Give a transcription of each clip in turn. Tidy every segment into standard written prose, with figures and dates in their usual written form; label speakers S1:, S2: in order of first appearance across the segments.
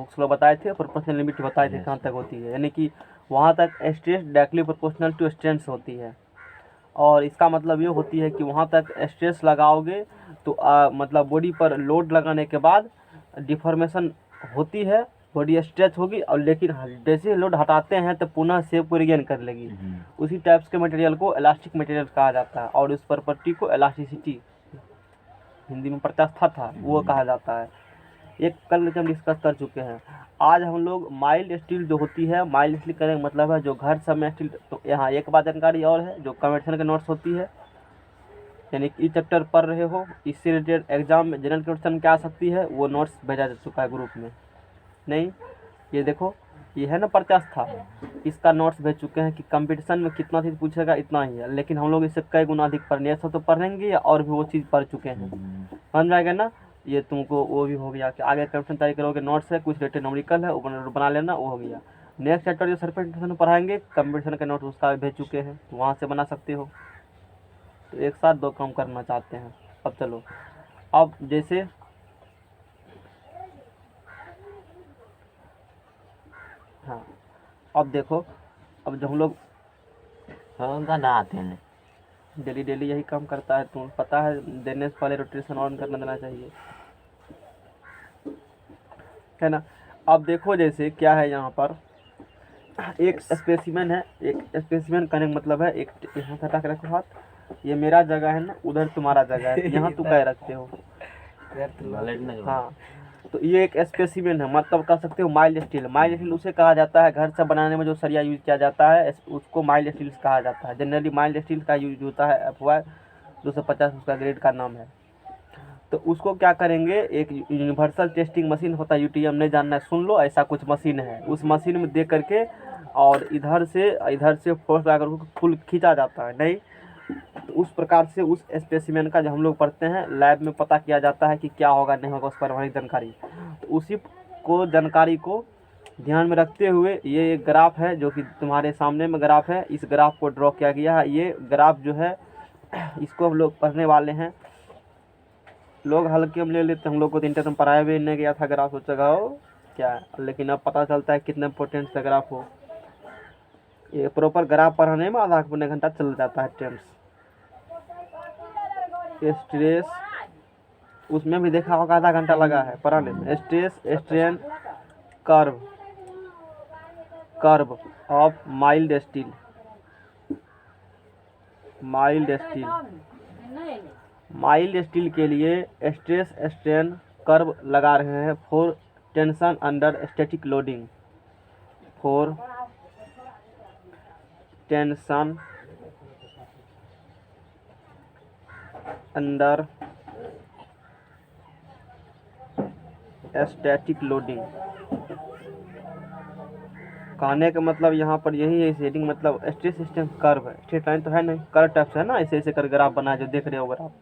S1: Slow बताए थे, proportional limit बताए थे कहाँ तक होती है, यानी कि वहाँ तक stress directly proportional to strength होती है। और इसका मतलब ये होती है कि वहाँ तक स्ट्रेस लगाओगे तो मतलब बॉडी पर लोड लगाने के बाद डिफॉर्मेशन होती है, बॉडी स्ट्रेच होगी, और लेकिन जैसे लोड हटाते हैं तो पुनः शेप को रिगेन कर लेगी। उसी टाइप्स के मटेरियल को इलास्टिक मटेरियल कहा जाता है, और उस प्रॉपर्टी को इलास्टिसिटी, हिंदी में प्रत्यास्था था, वो कहा जाता है। एक कल हम डिस्कस कर चुके हैं। आज हम लोग माइल्ड स्टील जो होती है, माइल्ड स्टील करने का मतलब है जो घर सब में स्टील। तो यहाँ एक बात जानकारी और है, जो कन्वर्शन के नोट्स होती है, यानी कि चैप्टर पढ़ रहे हो, इससे रिलेटेड एग्जाम में जनरल क्वेश्चन क्या आ सकती है, वो नोट्स भेजा जा चुका है ग्रुप में। नहीं, ये देखो, ये है ना प्रत्यास्था, इसका नोट्स भेज चुके हैं कि कंपटीशन में कितना चीज़ पूछेगा इतना ही है, लेकिन हम लोग इससे कई गुना अधिक पढ़ने, सब तो पढ़ेंगे और भी वो चीज़ पढ़ चुके हैं, समझ में आएगा ना। ये तुमको वो भी हो गया कि आगे क्वेश्चन तैयारी करोगे, नोट्स है, कुछ रिलेटेड न्यूमेरिकल है, वो बना लेना, वो हो गया। नेक्स्ट चैप्टर जो सरफेस पढ़ाएंगे, कंपटीशन के नोट्स उसका भेज चुके हैं, वहाँ से बना सकते हो। तो एक साथ दो काम करना चाहते हैं। अब चलो, अब जैसे हाँ, अब देखो, अब जो हम लोग
S2: आते हैं
S1: डेली डेली यही काम करता है, तुम्हें पता है, देने से पहले रोटेशन ऑन करना देना चाहिए, है ना। अब देखो जैसे क्या है, यहाँ पर एक स्पेसिमेन है, एक स्पेसिमेन करने का मतलब है, एक यहाँ से हटा के रखो हाथ, ये मेरा जगह है ना, उधर तुम्हारा जगह है, यहाँ तू कह रखते हो। हाँ, तो ये एक स्पेसिमेन है, मतलब कह सकते हो माइल्ड स्टील। माइल्ड स्टील उसे कहा जाता है, घर से बनाने में जो सरिया यूज किया जाता है उसको माइल्ड स्टील कहा जाता है। जनरली माइल्ड स्टील का यूज होता है FY 250, उसका ग्रेड का नाम है। तो उसको क्या करेंगे, एक यूनिवर्सल टेस्टिंग मशीन होता है, UTM नहीं जानना है सुन लो, ऐसा कुछ मशीन है, उस मशीन में दे करके और इधर से फोर्स लगा कर फुल खींचा जाता है। नहीं, तो उस प्रकार से उस स्पेसिमेन का जो हम लोग पढ़ते हैं लैब में पता किया जाता है कि क्या होगा नहीं होगा, उस पर हमारी जानकारी। तो उसी को जानकारी को ध्यान में रखते हुए ये एक ग्राफ है जो कि तुम्हारे सामने में ग्राफ है, इस ग्राफ को ड्रॉ किया गया है। ये ग्राफ जो है इसको हम लोग पढ़ने वाले हैं, लोग हल्के में ले लेते, हम लोग को तो इंटर में पढ़ाया भी नहीं गया था ग्राफ, सोचेगा हो क्या है, लेकिन अब पता चलता है कितना इम्पोर्टेंट सा ग्राफ हो। ये प्रॉपर ग्राफ पढ़ाने में आधा पौने घंटा चल जाता है टेंस। स्ट्रेस उसमें भी देखा होगा आधा घंटा लगा है पढ़ाने में। Stress strain curve, curve of mild steel, mild steel, mild steel के लिए स्ट्रेस स्ट्रेन कर्व लगा रहे हैं for tension under static loading, for tension under static loading. कहने का मतलब यहाँ पर यही है, शेडिंग मतलब स्ट्रेस स्ट्रेन कर्व है, स्ट्रेट लाइन तो है नहीं, कर्व टाइप से है ना, ऐसे ऐसे कर ग्राफ बना जो देख रहे हो ग्राफ।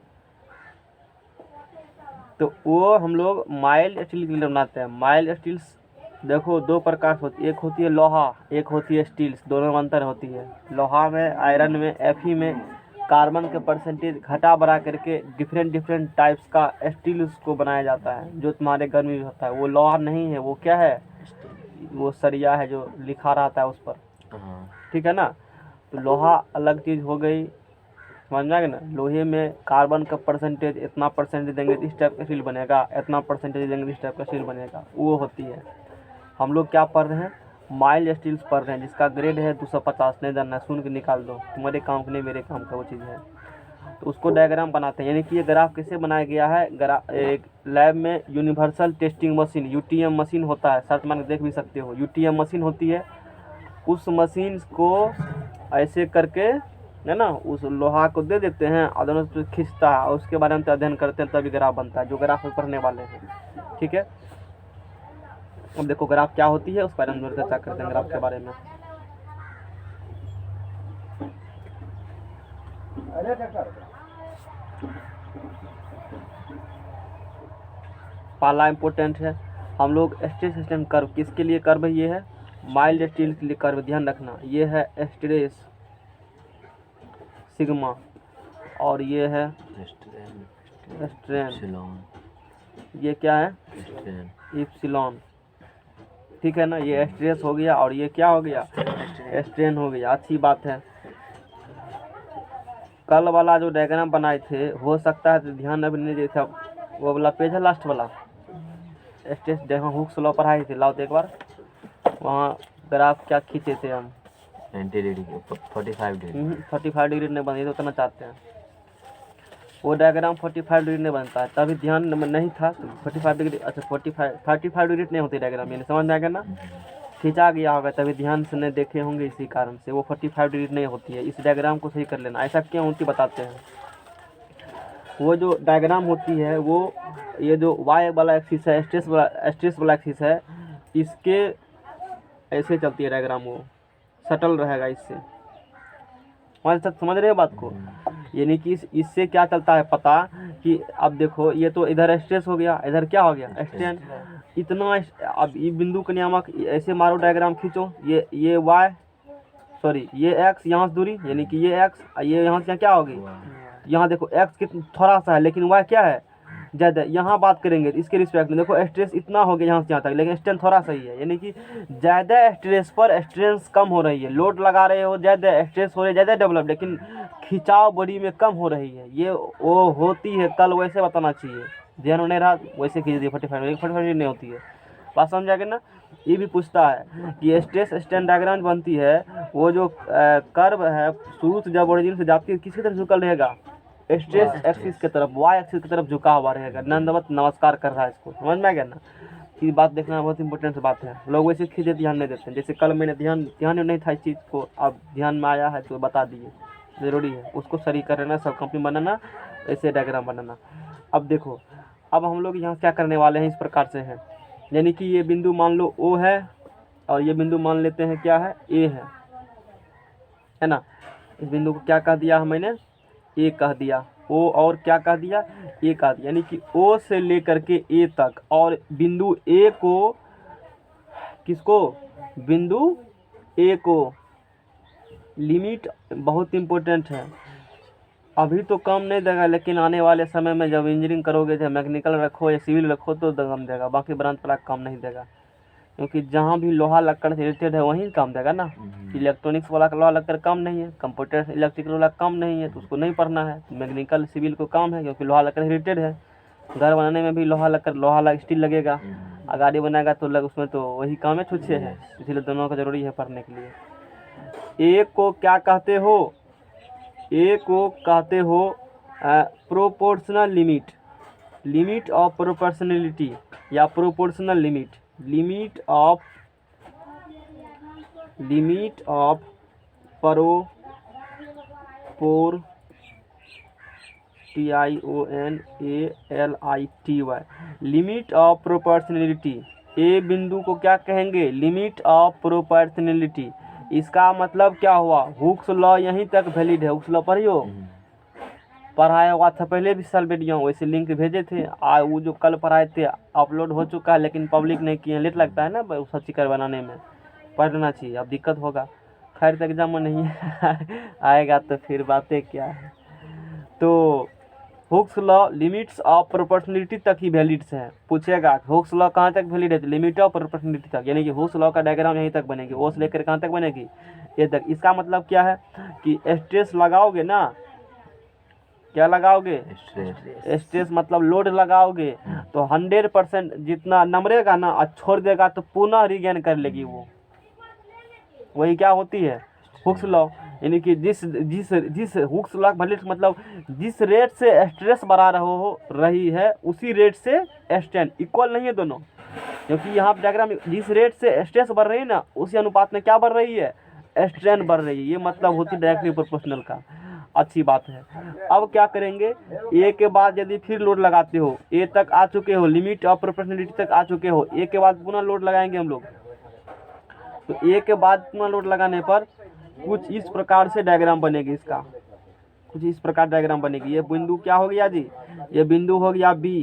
S1: तो वो हम लोग माइल्ड स्टील के लिए बनाते हैं। माइल्ड स्टील्स देखो दो प्रकार होती है, एक होती है लोहा, एक होती है स्टील्स, दोनों में अंतर होती है। लोहा में, आयरन में, Fe में कार्बन के परसेंटेज घटा बढ़ा करके डिफरेंट डिफरेंट टाइप्स का स्टील्स को बनाया जाता है, जो तुम्हारे घर में भी होता है। वो लोहा नहीं है, वो क्या है, वो सरिया है जो लिखा रहता है उस पर, ठीक है ना। तो लोहा अलग चीज़ हो गई, समझ में आएगा ना। लोहे में कार्बन का परसेंटेज इतना परसेंटेज देंगे तो इस टाइप का स्टील बनेगा, इतना परसेंटेज देंगे तो इस टाइप का स्टील बनेगा, वो होती है। हम लोग क्या पढ़ रहे हैं, माइल्ड स्टील्स पढ़ रहे हैं, जिसका ग्रेड है 250। नहीं जानना, सुन के निकाल दो, तुम्हारे काम का नहीं मेरे काम का वो चीज़ है। तो उसको डायग्राम बनाते हैं, यानी कि ये ग्राफ कैसे बनाया गया है, एक लैब में universal testing machine UTM machine होता है, सर्च मान के देख भी सकते हो, UTM मशीन होती है। उस मशीन को ऐसे करके है ना, उस लोहा को दे देते हैं और दोनों से खींचता है, और उसके बारे में अध्ययन करते हैं, तभी ग्राफ बनता है, जो ग्राफ में पढ़ने वाले हैं, ठीक है। अब देखो ग्राफ क्या होती है, उस बारे में चर्चा करते हैं ग्राफ के बारे में। पहला इम्पोर्टेंट है, हम लोग स्ट्रेस स्ट्रेन कर्व किसके लिए कर्व ये है, माइल्ड स्टील के लिए कर्व, ध्यान रखना। ये है स्ट्रेस सिग्मा और ये है स्ट्रेन, ये क्या है इप्सिलॉन, ठीक है ना, ये स्ट्रेस हो गया और ये क्या हो गया, स्ट्रेन हो गया। अच्छी बात है। कल वाला जो डायग्राम बनाए थे हो सकता है तो ध्यान अभी नहीं जैसा वो वाला पेज है लास्ट वाला, स्ट्रेस देखो हुक्स लॉ पढ़ाई थी, लाओ तो एक बार वहाँ ग्राफ क्या खींचे थे हम,
S2: 90 डिग्री 45 डिग्री
S1: 45 डिग्री नहीं बने तो उतना चाहते हैं, वो डायग्राम 45 डिग्री नहीं बनता है, तभी ध्यान नहीं था तो 45 डिग्री, अच्छा 45 डिग्री नहीं होती डायग्राम, यानी समझ में आ गया ना, खींचा गया होगा तभी ध्यान से नहीं देखे होंगे, इसी कारण से वो 45 डिग्री नहीं होती है। इस डायग्राम को सही कर लेना, ऐसा क्यों होती बताते हैं। वो जो डायग्राम होती है वो ये जो वाई वाला एक्सिस है, स्ट्रेस वाला एक्सिस है, इसके ऐसे चलती है डायग्राम, वो सटल रहेगा इससे, हमारे साथ समझ रहे हो बात को। यानी कि इससे क्या चलता है पता कि अब देखो ये तो इधर स्ट्रेस हो गया, इधर क्या हो गया स्ट्रेन, इतना अब ये बिंदु का नियामक ऐसे मारो, डायग्राम खींचो, ये वाई सॉरी ये एक्स यहाँ से दूरी, यानी कि ये एक्स, ये यहाँ से क्या होगी, यहाँ देखो एक्स कितना थोड़ा सा है लेकिन वाई क्या है ज़्यादा, यहाँ बात करेंगे इसके रिस्पेक्ट में, देखो स्ट्रेस इतना हो गया यहाँ से यहाँ तक लेकिन स्ट्रेन थोड़ा सा ही है, यानी कि ज़्यादा स्ट्रेस पर स्ट्रेंथ कम हो रही है, लोड लगा रहे हो ज़्यादा, स्ट्रेस हो रही है ज़्यादा डेवलप, लेकिन खिंचाव बॉडी में कम हो रही है, ये वो होती है, कल वैसे बताना चाहिए, ध्यान नहीं रहा वैसे खींच दिए 45 नहीं होती है, बात समझ आ गया ना। ये भी पूछता है कि स्ट्रेस स्ट्रेन डायग्राम बनती है, वो जो कर्व है शुरू से जब ओरिजिन से जाती है किसकी तरफ झुकल रहेगा, स्ट्रेस एक्सिस की तरफ, वाई एक्सिस की तरफ झुका हुआ रहेगा, नंदवत नमस्कार कर रहा है, इसको समझ में आ गया ना। ये बात देखना बहुत इंपॉर्टेंट बात है, लोग वैसे खींचे ध्यान नहीं देते हैं, जैसे कल मैंने ध्यान नहीं था इस चीज़ को, अब ध्यान में आया है तो बता दिए, ज़रूरी है उसको सही करना, सब कंपनी बनाना, ऐसे डायग्राम बनाना। अब देखो अब हम लोग यहाँ क्या करने वाले हैं, इस प्रकार से है, यानी कि ये बिंदु मान लो O है और ये बिंदु मान लेते हैं क्या है A है ना, इस बिंदु को क्या कह दिया मैंने, A कह दिया, O और क्या कह दिया A कह दिया, यानी कि O से लेकर के A तक, और बिंदु A को किसको, बिंदु A को लिमिट बहुत इम्पोर्टेंट है, अभी तो कम नहीं देगा लेकिन आने वाले समय में जब इंजीनियरिंग करोगे, चाहे मैकेनिकल रखो या सिविल रखो तो कम देगा, बाकी ब्रांच पर कम नहीं देगा, क्योंकि जहाँ भी लोहा लक्कड़ से रिलेटेड है वहीं काम देगा ना। इलेक्ट्रॉनिक्स वाला का लोहा लक्कड़ कम नहीं है, कंप्यूटर इलेक्ट्रिकल वाला कम नहीं है, तो उसको नहीं पढ़ना है। मैकेनिकल सिविल को काम है क्योंकि लोहा लक्कड़ रिलेटेड है, घर बनाने में भी लोहा स्टील लगेगा, गाड़ी बनाएगा तो उसमें तो वही काम है, छुच्छे है, इसलिए दोनों का ज़रूरी है पढ़ने के लिए। एक को क्या कहते हो, ए को कहते हो proportional limit, limit of proportionality या proportional limit, limit of limit of proportionality, A बिंदु को क्या कहेंगे, लिमिट ऑफ प्रोपोर्शनलिटी। इसका मतलब क्या हुआ, हुक्स लॉ यहीं तक वैलिड है, हुक्स लॉ पढ़ियो, पढ़ाया हुआ था पहले भी साल वीडियो, वैसे लिंक भेजे थे, वो जो कल पढ़ाए थे अपलोड हो चुका है लेकिन पब्लिक नहीं किए, लेट लगता है ना सब चीज़ बनवाने में, पढ़ना चाहिए, अब दिक्कत होगा, खैर तक एग्जाम में नहीं आएगा तो फिर बातें क्या है। तो Hooke's law limits of proportionality तक ही वैलिड है, पूछेगा हुक्स लॉ कहाँ तक वैलिड है, लिमिट ऑफ प्रोपोर्शनलिटी तक, यानी कि हुक्स लॉ का डायग्राम यहीं तक बनेगी, ओ से लेकर कहाँ तक बनेगी, ये तक। इसका मतलब क्या है कि स्ट्रेस लगाओगे ना, क्या लगाओगे, स्ट्रेस मतलब लोड लगाओगे तो 100% जितना नमरेगा ना और छोड़ देगा तो पुनः रिगेन कर लेगी वो, वही क्या होती है हुक्स लॉ, यानी कि जिस हुक्स लॉ वैलिड मतलब जिस रेट से स्ट्रेस बढ़ा रही है उसी रेट से स्ट्रेन इक्वल नहीं है दोनों, क्योंकि यहाँ डायग्राम जिस रेट से स्ट्रेस बढ़ रही है ना उसी अनुपात में क्या बढ़ रही है, स्ट्रेन बढ़ रही है, ये मतलब होती है डायरेक्टली प्रोपोर्शनल का। अच्छी बात है। अब क्या करेंगे, ए के बाद यदि फिर लोड लगाते हो, ए तक आ चुके हो, लिमिट ऑफ प्रोपोर्शनलिटी तक आ चुके हो, ए के बाद पुनः लोड लगाएंगे हम लोग, तो ए के बाद पुनः लोड लगाने पर कुछ इस प्रकार से डायग्राम बनेगी, इसका कुछ इस प्रकार डायग्राम बनेगी। ये बिंदु क्या हो गया जी, ये बिंदु हो गया बी,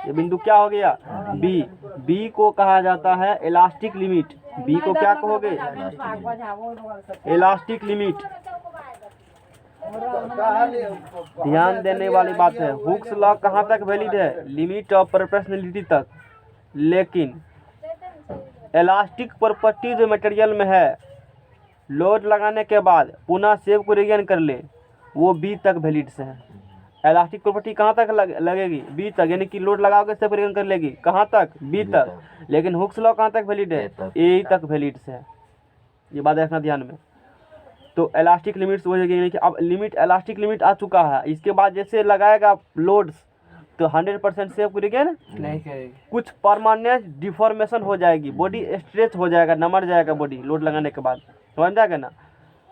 S1: ये बिंदु क्या हो गया बी, बी को कहा जाता है इलास्टिक लिमिट, बी को क्या कहोगे, इलास्टिक लिमिट। ध्यान देने वाली बात है, हुक्स लॉ कहाँ तक वैलिड है, लिमिट ऑफ प्रोपोर्शनलिटी तक, लेकिन इलास्टिक प्रॉपर्टी जो मटेरियल में है, लोड लगाने के बाद पुनः शेप को रिगेन कर ले, वो बी तक वैलिड से है। इलास्टिक प्रॉपर्टी कहाँ तक लगेगी? बी तक, यानी कि लोड लगाओगे शेप रिगेन कर लेगी कहाँ तक? बी तक। लेकिन हुक्स लॉ कहाँ तक वैलिड है? ए तक वैलिड से है। ये बात रखना ध्यान में। तो इलास्टिक लिमिट्स हो जाएगी, यानी कि अब लिमिट इलास्टिक लिमिट आ चुका है, इसके बाद जैसे लगाएगा लोड्स तो 100% शेप रिगेन
S3: नहीं करेगी,
S1: कुछ परमानेंट डिफॉर्मेशन हो जाएगी, बॉडी स्ट्रेच हो जाएगा, नमर जाएगा बॉडी लोड लगाने के बाद, समझ जाएगा ना।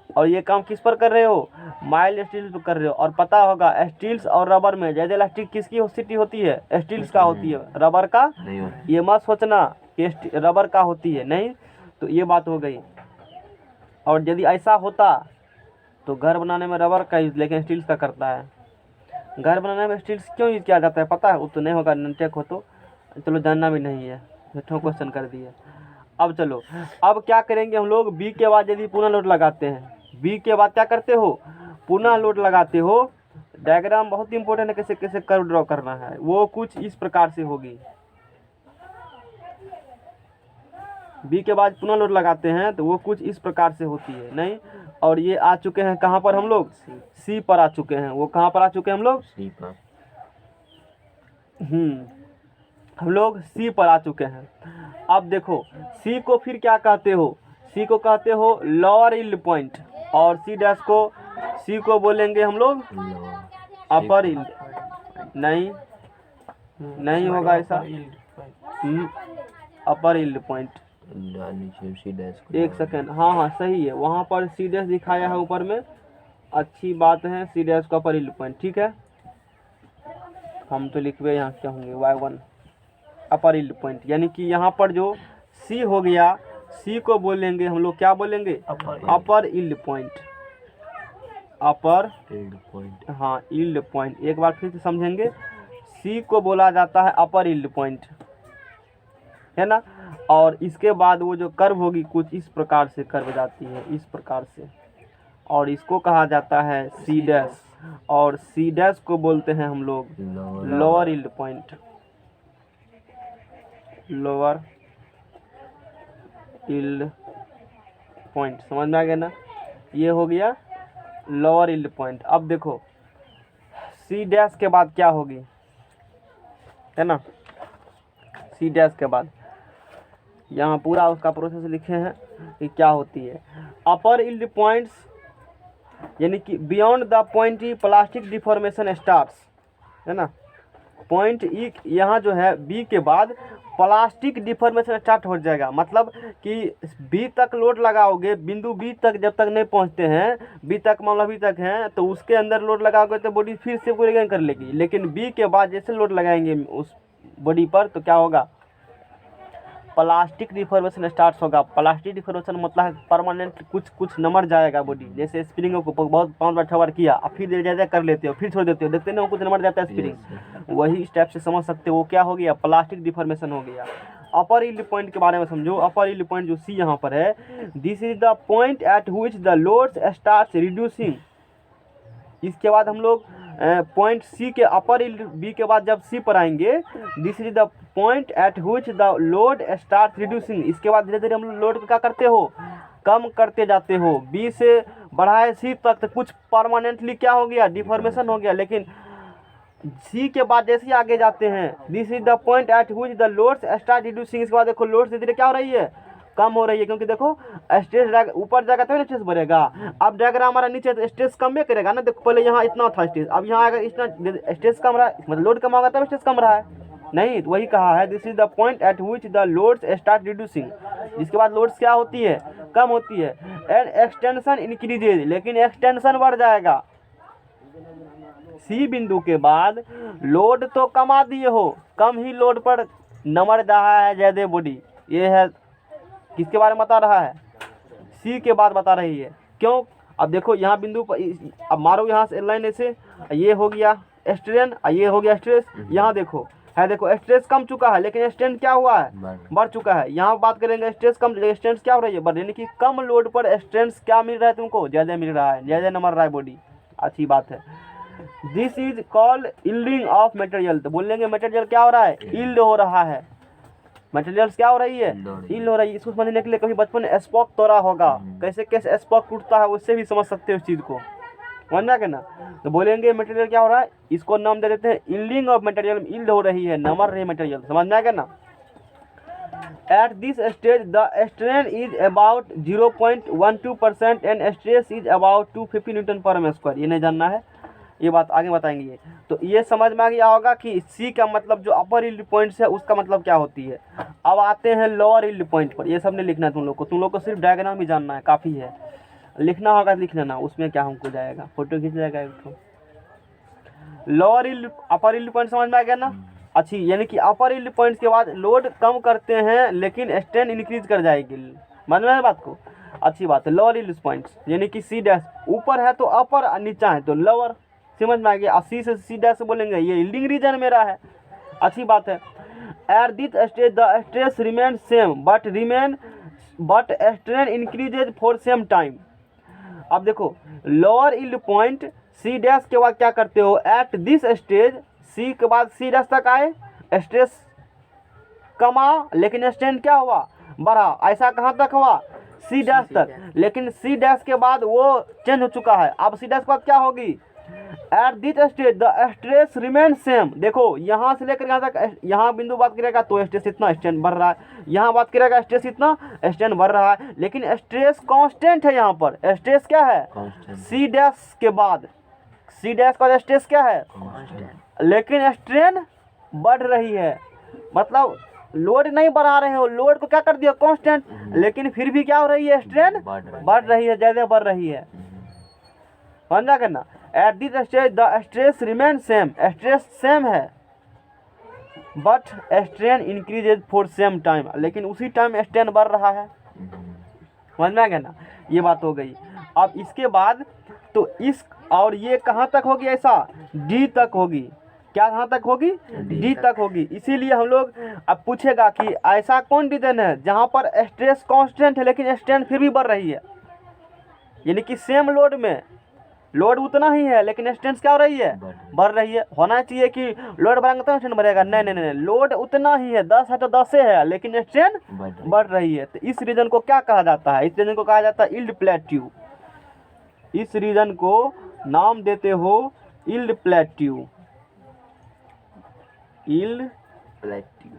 S1: और ये काम किस पर कर रहे हो? माइल्ड स्टील पर कर रहे हो। और पता होगा स्टील्स और रबर में ज़्यादा इलास्टिक किसकी होसिटी होती है? स्टील्स का होती है, रबर का
S2: नहीं होती।
S1: ये मत सोचना कि रबर का होती है, नहीं। तो ये बात हो गई। और यदि ऐसा होता तो घर बनाने में रबर का यूज़ लेकिन स्टील्स का करता है। घर बनाने में स्टील्स क्यों यूज़ किया जाता है पता है? वो तो नहीं होगा, ननटेक हो तो चलो जानना भी नहीं है, झूठों क्वेश्चन कर दिए। अब चलो, अब क्या करेंगे हम लोग? बी के बाद यदि पुनः लोड लगाते हैं, बी के बाद क्या करते हो? पुनः लोड लगाते हो। डायग्राम बहुत इंपॉर्टेंट है, कैसे कैसे कर्व ड्रॉ करना है, वो कुछ इस प्रकार से होगी। बी के बाद पुनः लोड लगाते हैं तो वो कुछ इस प्रकार से होती है, नहीं। और ये आ चुके हैं कहाँ पर हम लोग? सी पर आ चुके हैं। वो कहाँ पर आ चुके हैं हम लोग?
S2: सी पर।
S1: हम लोग सी पर आ चुके हैं। अब देखो सी को फिर क्या कहते हो? सी को कहते हो लोअर यील्ड पॉइंट, और सी डैश को, सी को बोलेंगे हम लोग अपर यील्ड। नहीं, नहीं होगा ऐसा, अपर यील्ड पॉइंट।
S2: सी डैश को
S1: एक सेकेंड, हाँ हाँ सही है, वहाँ पर सी डैश दिखाया है ऊपर में, अच्छी बात है। सी डैश का अपर यील्ड पॉइंट, ठीक है। हम तो लिखवे यहाँ क्या होंगे? y1 अपर यील्ड पॉइंट, यानी कि यहाँ पर जो सी हो गया, सी को बोलेंगे हम लोग, क्या बोलेंगे? अपर यील्ड पॉइंट। अपर
S2: यील्ड पॉइंट,
S1: हाँ यील्ड पॉइंट। एक बार फिर से समझेंगे, सी को बोला जाता है अपर यील्ड पॉइंट, है ना। और इसके बाद वो जो कर्व होगी कुछ इस प्रकार से कर्व जाती है, इस प्रकार से, और इसको कहा जाता है सी डैश। और सी डैश को बोलते हैं हम लोग lower yield point. Lower yield point, समझ में आ गया ना। ये हो गया लोअर यील्ड पॉइंट। अब देखो सी डैश के बाद क्या होगी, है ना। सी डैश के बाद यहाँ पूरा उसका प्रोसेस लिखे हैं कि क्या होती है। अपर यील्ड पॉइंट्स, यानी कि beyond the point E plastic deformation starts, है ना। पॉइंट ई यहाँ जो है बी के बाद प्लास्टिक डिफॉर्मेशन स्टार्ट हो जाएगा। मतलब कि बी तक लोड लगाओगे, बिंदु बी तक जब तक नहीं पहुँचते हैं, बी तक मामला बी तक है, तो उसके अंदर लोड लगाओगे तो बॉडी फिर से रिगेन कर लेगी। लेकिन बी के बाद जैसे लोड लगाएंगे उस बॉडी पर तो क्या होगा? प्लास्टिक डिफॉर्मेशन स्टार्ट होगा। प्लास्टिक डिफॉर्मेशन मतलब परमानेंट कुछ नमर जाएगा बॉडी। जैसे स्प्रिंग को बहुत 5 बार 6 बार किया, अब फिर ज़्यादा कर लेते हो, फिर छोड़ देते हो, देखते ना वो कुछ नमर जाता है स्प्रिंग। वही स्टेप से समझ सकते हो वो क्या हो गया? प्लास्टिक डिफॉर्मेशन हो गया। अपर यील्ड पॉइंट के बारे में समझो। अपर यील्ड पॉइंट जो सी यहाँ पर है, this is the point at which the loads starts reducing. इसके बाद हम लोग पॉइंट सी के अपर यील्ड, बी के बाद जब सी पर आएंगे, this is the point at which the load start reducing. इसके बाद धीरे धीरे हम लोग लोड क्या करते हो? कम करते जाते हो। बी से बढ़ाए सी तक तो कुछ परमानेंटली क्या हो गया? डिफॉर्मेशन हो गया। लेकिन सी के बाद जैसे ही आगे जाते हैं, this is the point at which the loads start reducing. इसके बाद देखो लोड धीरे धीरे क्या हो रही है? कम हो रही है, क्योंकि देखो स्ट्रेस ऊपर जाएगा तो स्ट्रेस बढ़ेगा। अब डायग्राम हमारा नीचे तो स्ट्रेस कम ही करेगा ना। देखो पहले यहाँ इतना था स्ट्रेस, अब यहाँ आएगा इतना, स्ट्रेस कम रहा है, मतलब लोड कम होगा तब स्ट्रेस कम रहा है, नहीं। तो वही कहा है, this is the point at which the loads start reducing. जिसके बाद लोड्स क्या होती है? कम होती है। एंड एक्सटेंशन इंक्रीजेज, लेकिन एक्सटेंशन बढ़ जाएगा। सी बिंदु के बाद लोड तो कमा दिए हो, कम ही लोड पर नमर रहा है ज़्यादा बॉडी। ये है किसके बारे में बता रहा है? सी के बाद बता रही है। क्यों? अब देखो यहाँ बिंदु पर, अब मारो यहाँ से लाइन ऐसे, ये हो गया स्ट्रेन, ये हो गया स्ट्रेस। यहाँ देखो है, देखो स्ट्रेस कम चुका है, लेकिन स्ट्रेन क्या हुआ है? बढ़ चुका है। यहाँ बात करेंगे स्ट्रेस कम, स्ट्रेस क्या हो रही है? बढ़, यानी कि कम लोड पर स्ट्रेस क्या मिल रहा है तुमको? ज़्यादा मिल रहा है, ज़्यादा नंबर रहा है बॉडी। अच्छी बात है। This is called yielding of material. तो बोलेंगे मटेरियल क्या हो रहा है? यील्ड हो रहा है। मटेरियल्स क्या हो रही है, इल हो रही है। इसको समझने के लिए कभी बचपन में स्पॉक तोड़ा होगा, कैसे कैसे स्पॉक टूटता है उससे भी समझ सकते हो इस चीज़ को, समझना क्या ना। तो बोलेंगे मटेरियल क्या हो रहा है, इसको नाम दे देते हैं इल्डिंग ऑफ मटेरियल, इल्ड हो रही है, नमर रही है मटेरियल, समझना क्या ना। At this stage, the strain is about 0.12% and stress is about 250 Newton पर एम स्क्वायर। ये नहीं जानना है, ये बात आगे बताएंगे। ये तो ये समझ में आ गया होगा कि सी का मतलब जो अपर यील्ड पॉइंट्स है उसका मतलब क्या होती है। अब आते हैं लोअर यील्ड पॉइंट पर, ये सब नहीं लिखना है तुम लोग को सिर्फ डायग्राम ही जानना है, काफ़ी है। लिखना होगा लिख लेना, उसमें क्या हमको जाएगा, फोटो खींच जाएगा एक तो। लोअर यील्ड अपर यील्ड पॉइंट समझ में आ गया ना। अच्छी, यानी कि अपर यील्ड पॉइंट के बाद लोड कम करते हैं लेकिन स्ट्रेन इंक्रीज कर जाएगी, समझ में बात को। अच्छी बात है। लोअर यील्ड पॉइंट्स यानी कि सी डैश, ऊपर है तो अपर, नीचा है तो लोअर, समझ में आ गया। सी से सी डैश बोलेंगे ये यील्डिंग रीजन मेरा है, अच्छी बात है। At this stage the stress remain same but strain increases for same time. अब देखो lower yield point C dash के बाद क्या करते हो, एट दिस स्टेज सी के बाद सी डैश तक आए, स्ट्रेस कमा लेकिन स्ट्रेन क्या हुआ, बढ़ा। ऐसा कहाँ तक हुआ, सी डैश तक, लेकिन सी डैश के बाद वो चेंज हो चुका है। अब सी डैश के बाद क्या होगी, eight this stage the stress remain same. देखो यहाँ से लेकर यहाँ तक, यहाँ बिंदु बात करेगा तो स्ट्रेस इतना, स्ट्रेन बढ़ रहा है, यहाँ बात करेगा स्ट्रेस इतना, स्ट्रेन बढ़ रहा है, लेकिन स्ट्रेस कांस्टेंट है। यहाँ पर स्ट्रेस क्या है, सी डैश के बाद, सी डैश का स्ट्रेस क्या है, लेकिन स्ट्रेन बढ़ रही है। मतलब लोड नहीं बढ़ा रहे हो, लोड को क्या कर दिया कांस्टेंट, लेकिन फिर भी क्या हो रही है, स्ट्रेन बढ़ रही है, ज़्यादा बढ़ रही है, समझा करना। At this stage the stress remain same, stress same है but strain increases for same time, लेकिन उसी टाइम स्ट्रेन बढ़ रहा है, समझ में आ गया ना। ये बात हो गई। अब इसके बाद तो इस और ये कहाँ तक होगी, ऐसा डी तक होगी, क्या कहाँ तक होगी, डी तक होगी। इसीलिए हम लोग अब पूछेगा कि ऐसा कौन रीजन है जहाँ पर स्ट्रेस कांस्टेंट है लेकिन स्ट्रेन फिर भी बढ़ रही है, यानी कि सेम लोड में लोड उतना ही है लेकिन स्ट्रेन क्या हो रही है, बढ़ रही है। होना चाहिए कि लोड बढ़ेगा तो स्ट्रेन बढ़ेगा, नहीं नहीं नहीं, लोड उतना ही है, 10 है तो 10 है, लेकिन स्ट्रेन बढ़ रही है। तो इस रीजन को क्या कहा जाता है, इस रीजन को कहा जाता है यील्ड प्लेट्यू। इस रीजन को नाम देते हो यील्ड प्लेट्यू, यील्ड प्लेट्यू,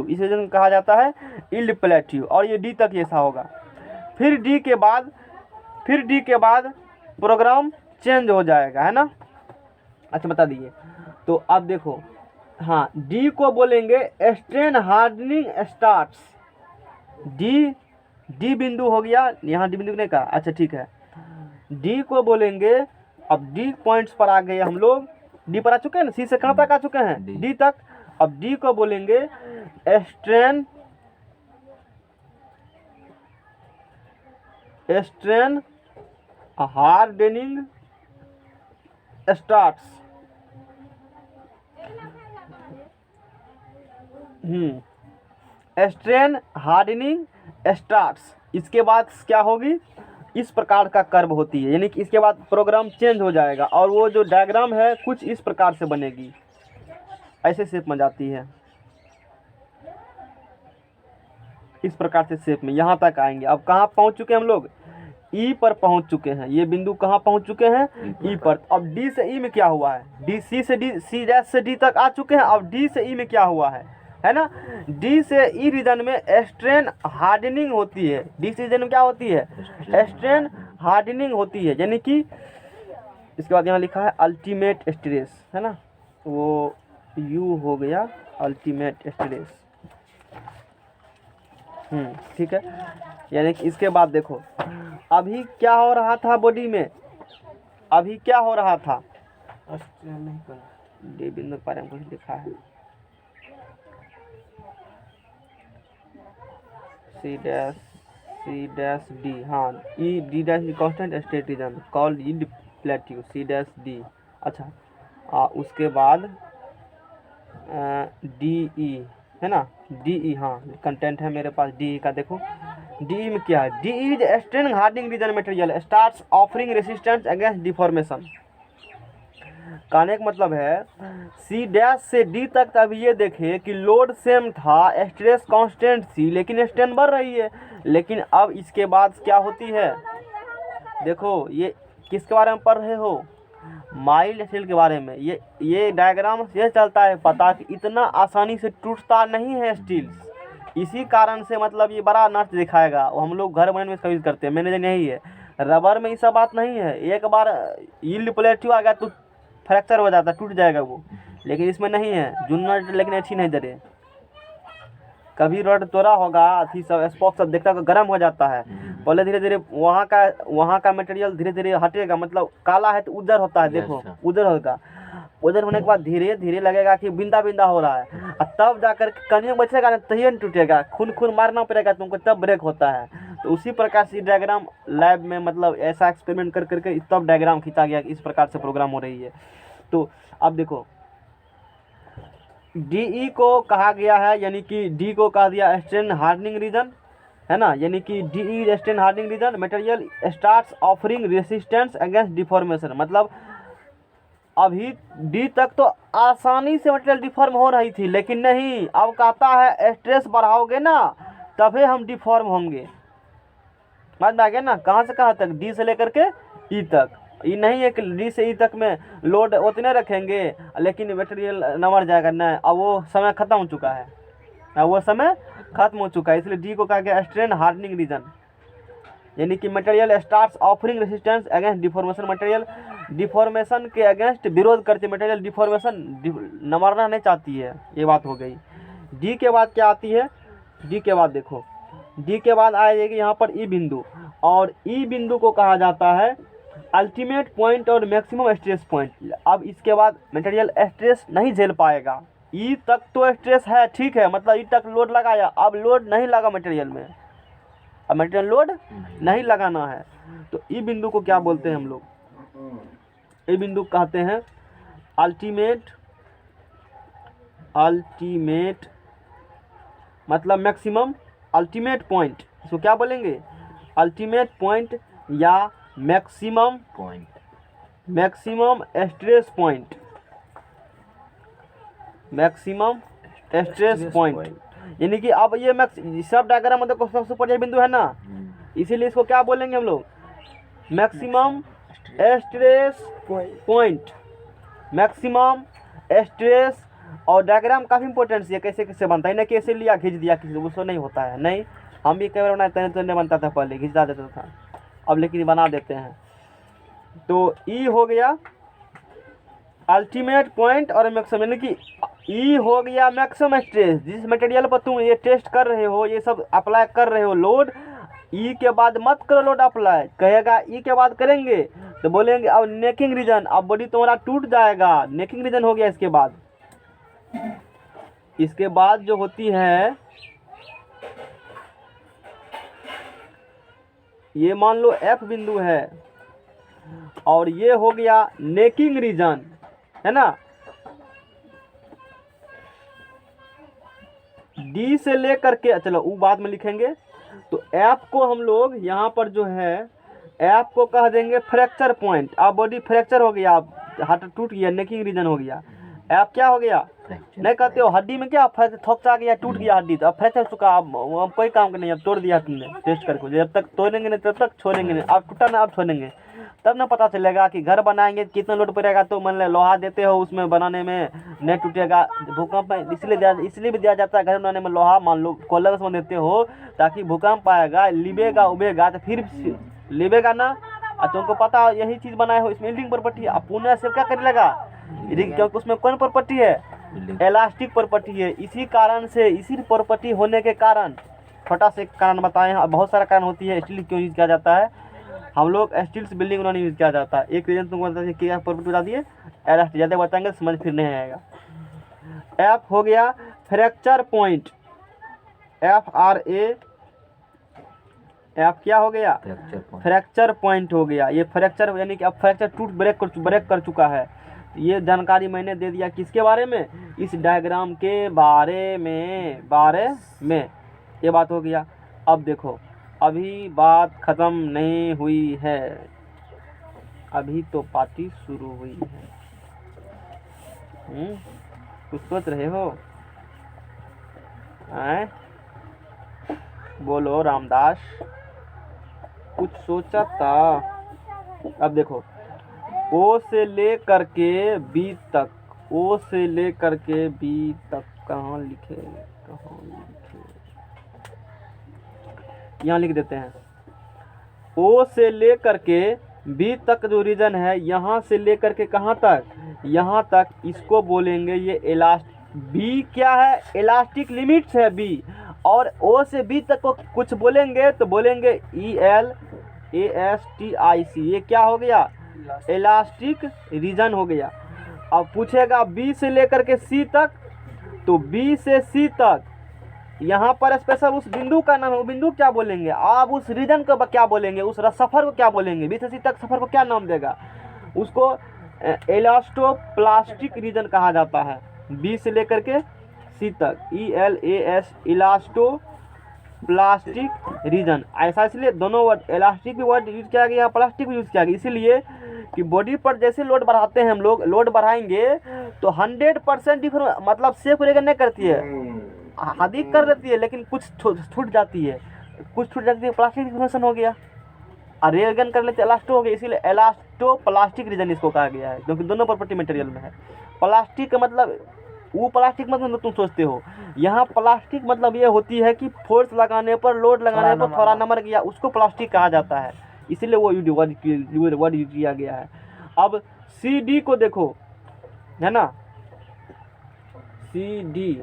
S1: इस रीजन को कहा जाता है यील्ड प्लेट्यू। और ये डी तक ऐसा होगा। फिर डी के बाद प्रोग्राम चेंज हो जाएगा, है ना। अच्छा बता दिए। तो अब देखो, हाँ डी को बोलेंगे स्ट्रेन हार्डनिंग स्टार्ट्स। डी बिंदु हो गया, यहाँ डी बिंदु नहीं कहा, अच्छा ठीक है। डी को बोलेंगे, अब डी पॉइंट्स पर आ गए हम लोग, डी पर आ चुके हैं ना, सी से कहाँ तक आ चुके हैं, डी तक। अब डी को बोलेंगे strain hardening starts. Strain hardening starts. इसके बाद क्या होगी, इस प्रकार का कर्व होती है, यानी कि इसके बाद प्रोग्राम चेंज हो जाएगा और वो जो डायग्राम है कुछ इस प्रकार से बनेगी, ऐसे शेप में जाती है, इस प्रकार से शेप में यहाँ तक आएंगे। अब कहाँ पहुँच चुके हैं हम लोग, ई पर पहुँच चुके हैं। ये बिंदु कहाँ पहुँच चुके हैं, ई पर। अब डी से ई में क्या हुआ है, डी सी से डी, सी डैश से डी तक आ चुके हैं। अब डी से ई में क्या हुआ है ना। डी से ई रीजन में स्ट्रेन हार्डनिंग होती है। डी से रीजन में क्या होती है, स्ट्रेन हार्डनिंग होती है, यानी कि इसके बाद यहाँ लिखा है अल्टीमेट स्ट्रेस, है ना, वो यू हो गया अल्टीमेट स्ट्रेस। ठीक है। यानी कि इसके बाद देखो अभी क्या हो रहा था बॉडी में, अभी क्या हो रहा था, डी बिंदु पर कुछ लिखा है, सी डैश डी, हाँ E D dash constant state region called yield plateau, C dash D. अच्छा उसके बाद डी ई है ना, डी ई, हाँ कंटेंट है मेरे पास डी ई का। देखो डी ई में क्या है, D E is strain hardening region material starts offering resistance against deformation. कहने का मतलब है सी डैश से डी तक अभी ये देखे कि लोड सेम था, स्ट्रेस कांस्टेंट थी, लेकिन स्ट्रेन बढ़ रही है। लेकिन अब इसके बाद क्या होती है, देखो ये किसके बारे में पढ़ रहे हो, माइल्ड स्टील के बारे में। ये डायग्राम ये चलता है पता कि इतना आसानी से टूटता नहीं है स्टील। इसी कारण से मतलब ये बड़ा नट दिखाएगा, वो हम लोग घर बनाने में इसका यूज़ करते हैं, मैंने नहीं है। रबर में ये सब बात नहीं है, एक बार यील्ड प्लेट्यू आ गया तो फ्रैक्चर हो जाता है, टूट जाएगा वो। लेकिन इसमें नहीं है जुन्नट, लेकिन अच्छी नहीं जरे। कभी रड तोड़ा होगा, अथी सब स्पॉक सब देखता है गर्म हो जाता है, पहले धीरे धीरे वहाँ का मटेरियल धीरे धीरे हटेगा, मतलब काला है तो उधर होता है, देखो उधर होगा। उधर होने के बाद धीरे धीरे लगेगा कि बिंदा बिंदा हो रहा है, और तब जाकर कहीं बचेगा ना, तभी नहीं टूटेगा, खून मारना पड़ेगा तुमको, तब ब्रेक होता है। तो उसी प्रकार से डायग्राम लैब में मतलब ऐसा एक्सपेरिमेंट कर करके तब डायग्राम खींचा गया कि इस प्रकार से प्रोग्राम हो रही है। तो अब देखो DE को कहा गया है, यानी कि डी को कहा दिया स्ट्रेन हार्डनिंग रीजन, है ना, यानी कि DE strain hardening region. Material starts offering resistance against deformation, मतलब अभी डी तक तो आसानी से मटेरियल डिफॉर्म हो रही थी, लेकिन नहीं, अब कहता है स्ट्रेस बढ़ाओगे ना तभी हम डिफॉर्म होंगे। समझ में आ गया ना, कहाँ से कहाँ तक, डी से लेकर के ई तक। ये नहीं है कि डी से ई तक में लोड उतने रखेंगे लेकिन मटेरियल न मर जाएगा, नहीं, अब वो समय खत्म हो चुका है, अब वो समय खत्म हो चुका है। इसलिए डी को कहा गया स्ट्रेन हार्डनिंग रीजन, यानी कि material starts offering resistance against deformation, material deformation के अगेंस्ट विरोध करती है, मटेरियल डिफॉर्मेशन न मरना नहीं चाहती है, ये बात हो गई। डी के बाद क्या आती है, डी के बाद देखो, डी के बाद आएगी यहाँ पर ई बिंदु, और ई बिंदु को कहा जाता है अल्टीमेट पॉइंट और मैक्सिमम स्ट्रेस पॉइंट। अब इसके बाद मटेरियल स्ट्रेस नहीं झेल पाएगा, ई तक तो स्ट्रेस है, ठीक है, मतलब ई तक लोड लगाया, अब लोड नहीं लगा मटेरियल में, अब मटेरियल लोड नहीं लगाना है। तो ई बिंदु को क्या बोलते हैं हम लोग, ई बिंदु कहते हैं अल्टीमेट मतलब मैक्सिमम, अल्टीमेट पॉइंट, इसको क्या बोलेंगे, अल्टीमेट पॉइंट या maximum stress point, maximum stress point. यानी कि अब ये सब डायग्राम में देखो सबसे ऊपर ये बिंदु है ना, इसीलिए इसको क्या बोलेंगे हम लोग, maximum stress point, maximum stress. और डायग्राम काफ़ी इंपॉर्टेंट है, कैसे कैसे बनता है, ना कैसे लिया खींच दिया किसी उसको नहीं होता है, नहीं, हम भी कई बार बनाते तो नहीं बनता था, पहले खींचा देता था, अब लेकिन बना देते हैं। तो ई हो गया अल्टीमेट पॉइंट और मैक्सिमम, यानी कि ई हो गया मैक्सिमम स्ट्रेस, जिस मटेरियल पर तुम ये टेस्ट कर रहे हो, ये सब अप्लाई कर रहे हो लोड, ई के बाद मत करो लोड अप्लाई, कहेगा ई के बाद करेंगे तो बोलेंगे अब नेकिंग रीजन, अब बॉडी तुम्हारा टूट जाएगा, नेकिंग रीजन हो गया। इसके बाद जो होती है, ये मान लो F बिंदु है और ये हो गया नेकिंग रीजन, है ना, D से लेकर के, चलो वो बाद में लिखेंगे। तो F को हम लोग यहाँ पर जो है F को कह देंगे फ्रैक्चर पॉइंट, अब बॉडी फ्रैक्चर हो गया, अब हट टूट गया, नेकिंग रीजन हो गया। F क्या हो गया, नहीं कहते हो हड्डी में क्या थोकचा गया, टूट गया हड्डी, तो अब फ्रैक्चर चुका, अब कोई काम का नहीं, अब तोड़ दिया तुमने टेस्ट करके, जब तक तोड़ेंगे नहीं तब तक छोड़ेंगे नहीं, अब टूटा ना अब छोड़ेंगे, तब ना पता चलेगा कि घर बनाएंगे कितना लोड पड़ेगा। तो मान लो लोहा देते हो उसमें बनाने में नहीं टूटेगा, भूकंप में इसलिए भी दिया जाता है घर बनाने में लोहा, मान लो कोलर में देते हो ताकि भूकंप आएगा, लिबेगा उबेगा तो फिर लिबेगा ना, और तुमको पता हो यही चीज़ बनाए हो, इसमें यील्डिंग प्रॉपर्टी है, अब पुनः से क्या करने लगा, क्योंकि उसमें कौन प्रॉपर्टी है, इलास्टिक प्रॉपर्टी है। इसी कारण से, इसी प्रॉपर्टी होने के कारण, छोटा से कारण बताए हैं, बहुत सारा कारण होती है स्टील क्यों यूज किया जाता है, हम लोग स्टील से बिल्डिंग बनाने यूज किया जाता है। एक रीजन तुमको बताइए क्या प्रॉपर्टी बता दिए, इलास्टिक, ज़्यादा बताएंगे समझ फिर नहीं आएगा। F हो गया फ्रैक्चर पॉइंट, F क्या हो गया, फ्रैक्चर पॉइंट हो गया। ये फ्रैक्चर यानी कि अब फ्रैक्चर टूट ब्रेक कर चुका है। ये जानकारी मैंने दे दिया किसके बारे में, इस डायग्राम के बारे में ये बात हो गया। अब देखो अभी बात ख़त्म नहीं हुई है, अभी तो पार्टी शुरू हुई है। कुछ सोच रहे हो? हैं? बोलो रामदास, कुछ सोचा था? अब देखो, ओ से ले करके बी तक, ओ से ले करके बी तक कहाँ लिखे, यहाँ लिख देते हैं। ओ से ले करके बी तक जो रीजन है, यहाँ से ले करके कहाँ तक, यहाँ तक, इसको बोलेंगे ये बी क्या है, इलास्टिक लिमिट्स है बी। और ओ से बी तक को कुछ बोलेंगे तो बोलेंगे ELASTIC, ये क्या हो गया, इलास्टिक रीजन हो गया। अब पूछेगा बी से लेकर के सी तक, तो बी से सी तक यहाँ पर स्पेशल उस बिंदु का नाम है, वो बिंदु क्या बोलेंगे, आप उस रीजन को क्या बोलेंगे, उस सफ़र को क्या बोलेंगे, बी से सी तक सफ़र को क्या नाम देगा, उसको इलास्टोप्लास्टिक रीजन कहा जाता है। बी से लेकर के सी तक ELAS, इलास्टोप्लास्टिक रीजन। ऐसा इसलिए दोनों वर्ड, इलास्टिक भी वर्ड यूज किया गया, प्लास्टिक भी यूज किया गया, इसीलिए कि बॉडी पर जैसे लोड बढ़ाते हैं हम लोग, लोड बढ़ाएंगे तो 100% डिफरेंट, मतलब सेफ रेगन नहीं करती है, अधिक कर लेती है, लेकिन कुछ छूट जाती है, प्लास्टिक डिफॉर्मेशन हो गया। रेगन कर लेते इलास्टो हो गया, इसीलिए इलास्टोप्लास्टिक रीजन इसको कहा गया है, क्योंकि दोनों प्रॉपर्टी मटेरियल में है। प्लास्टिक का मतलब वो प्लास्टिक मतलब तुम सोचते हो, यहाँ प्लास्टिक मतलब ये होती है कि फोर्स लगाने पर, लोड लगाने पर थोड़ा नंबर गया, उसको प्लास्टिक कहा जाता है, इसीलिए वो वर्ड यूज किया गया है। अब CD को देखो, है ना, CD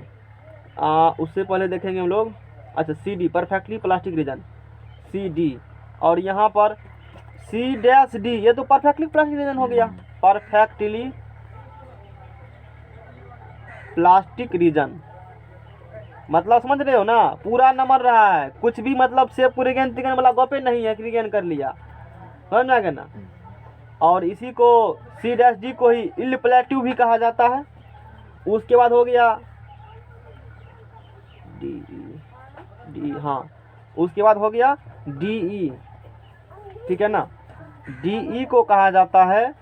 S1: उससे पहले देखेंगे हम लोग। अच्छा, CD perfectly plastic region, CD, और यहाँ पर C-D, ये तो परफेक्टली प्लास्टिक रीजन हो गया, परफेक्टली प्लास्टिक रीजन, मतलब समझ रहे हो ना, पूरा नंबर रहा है, कुछ भी मतलब से पूरे तिगन वाला गोपे नहीं है, क्रिगन कर लिया, समझ में आ गया ना। और इसी को C-D को ही इलप्लेटिव भी कहा जाता है। उसके बाद हो गया DE, हाँ, उसके बाद हो गया DE, ठीक है ना। DE को कहा जाता है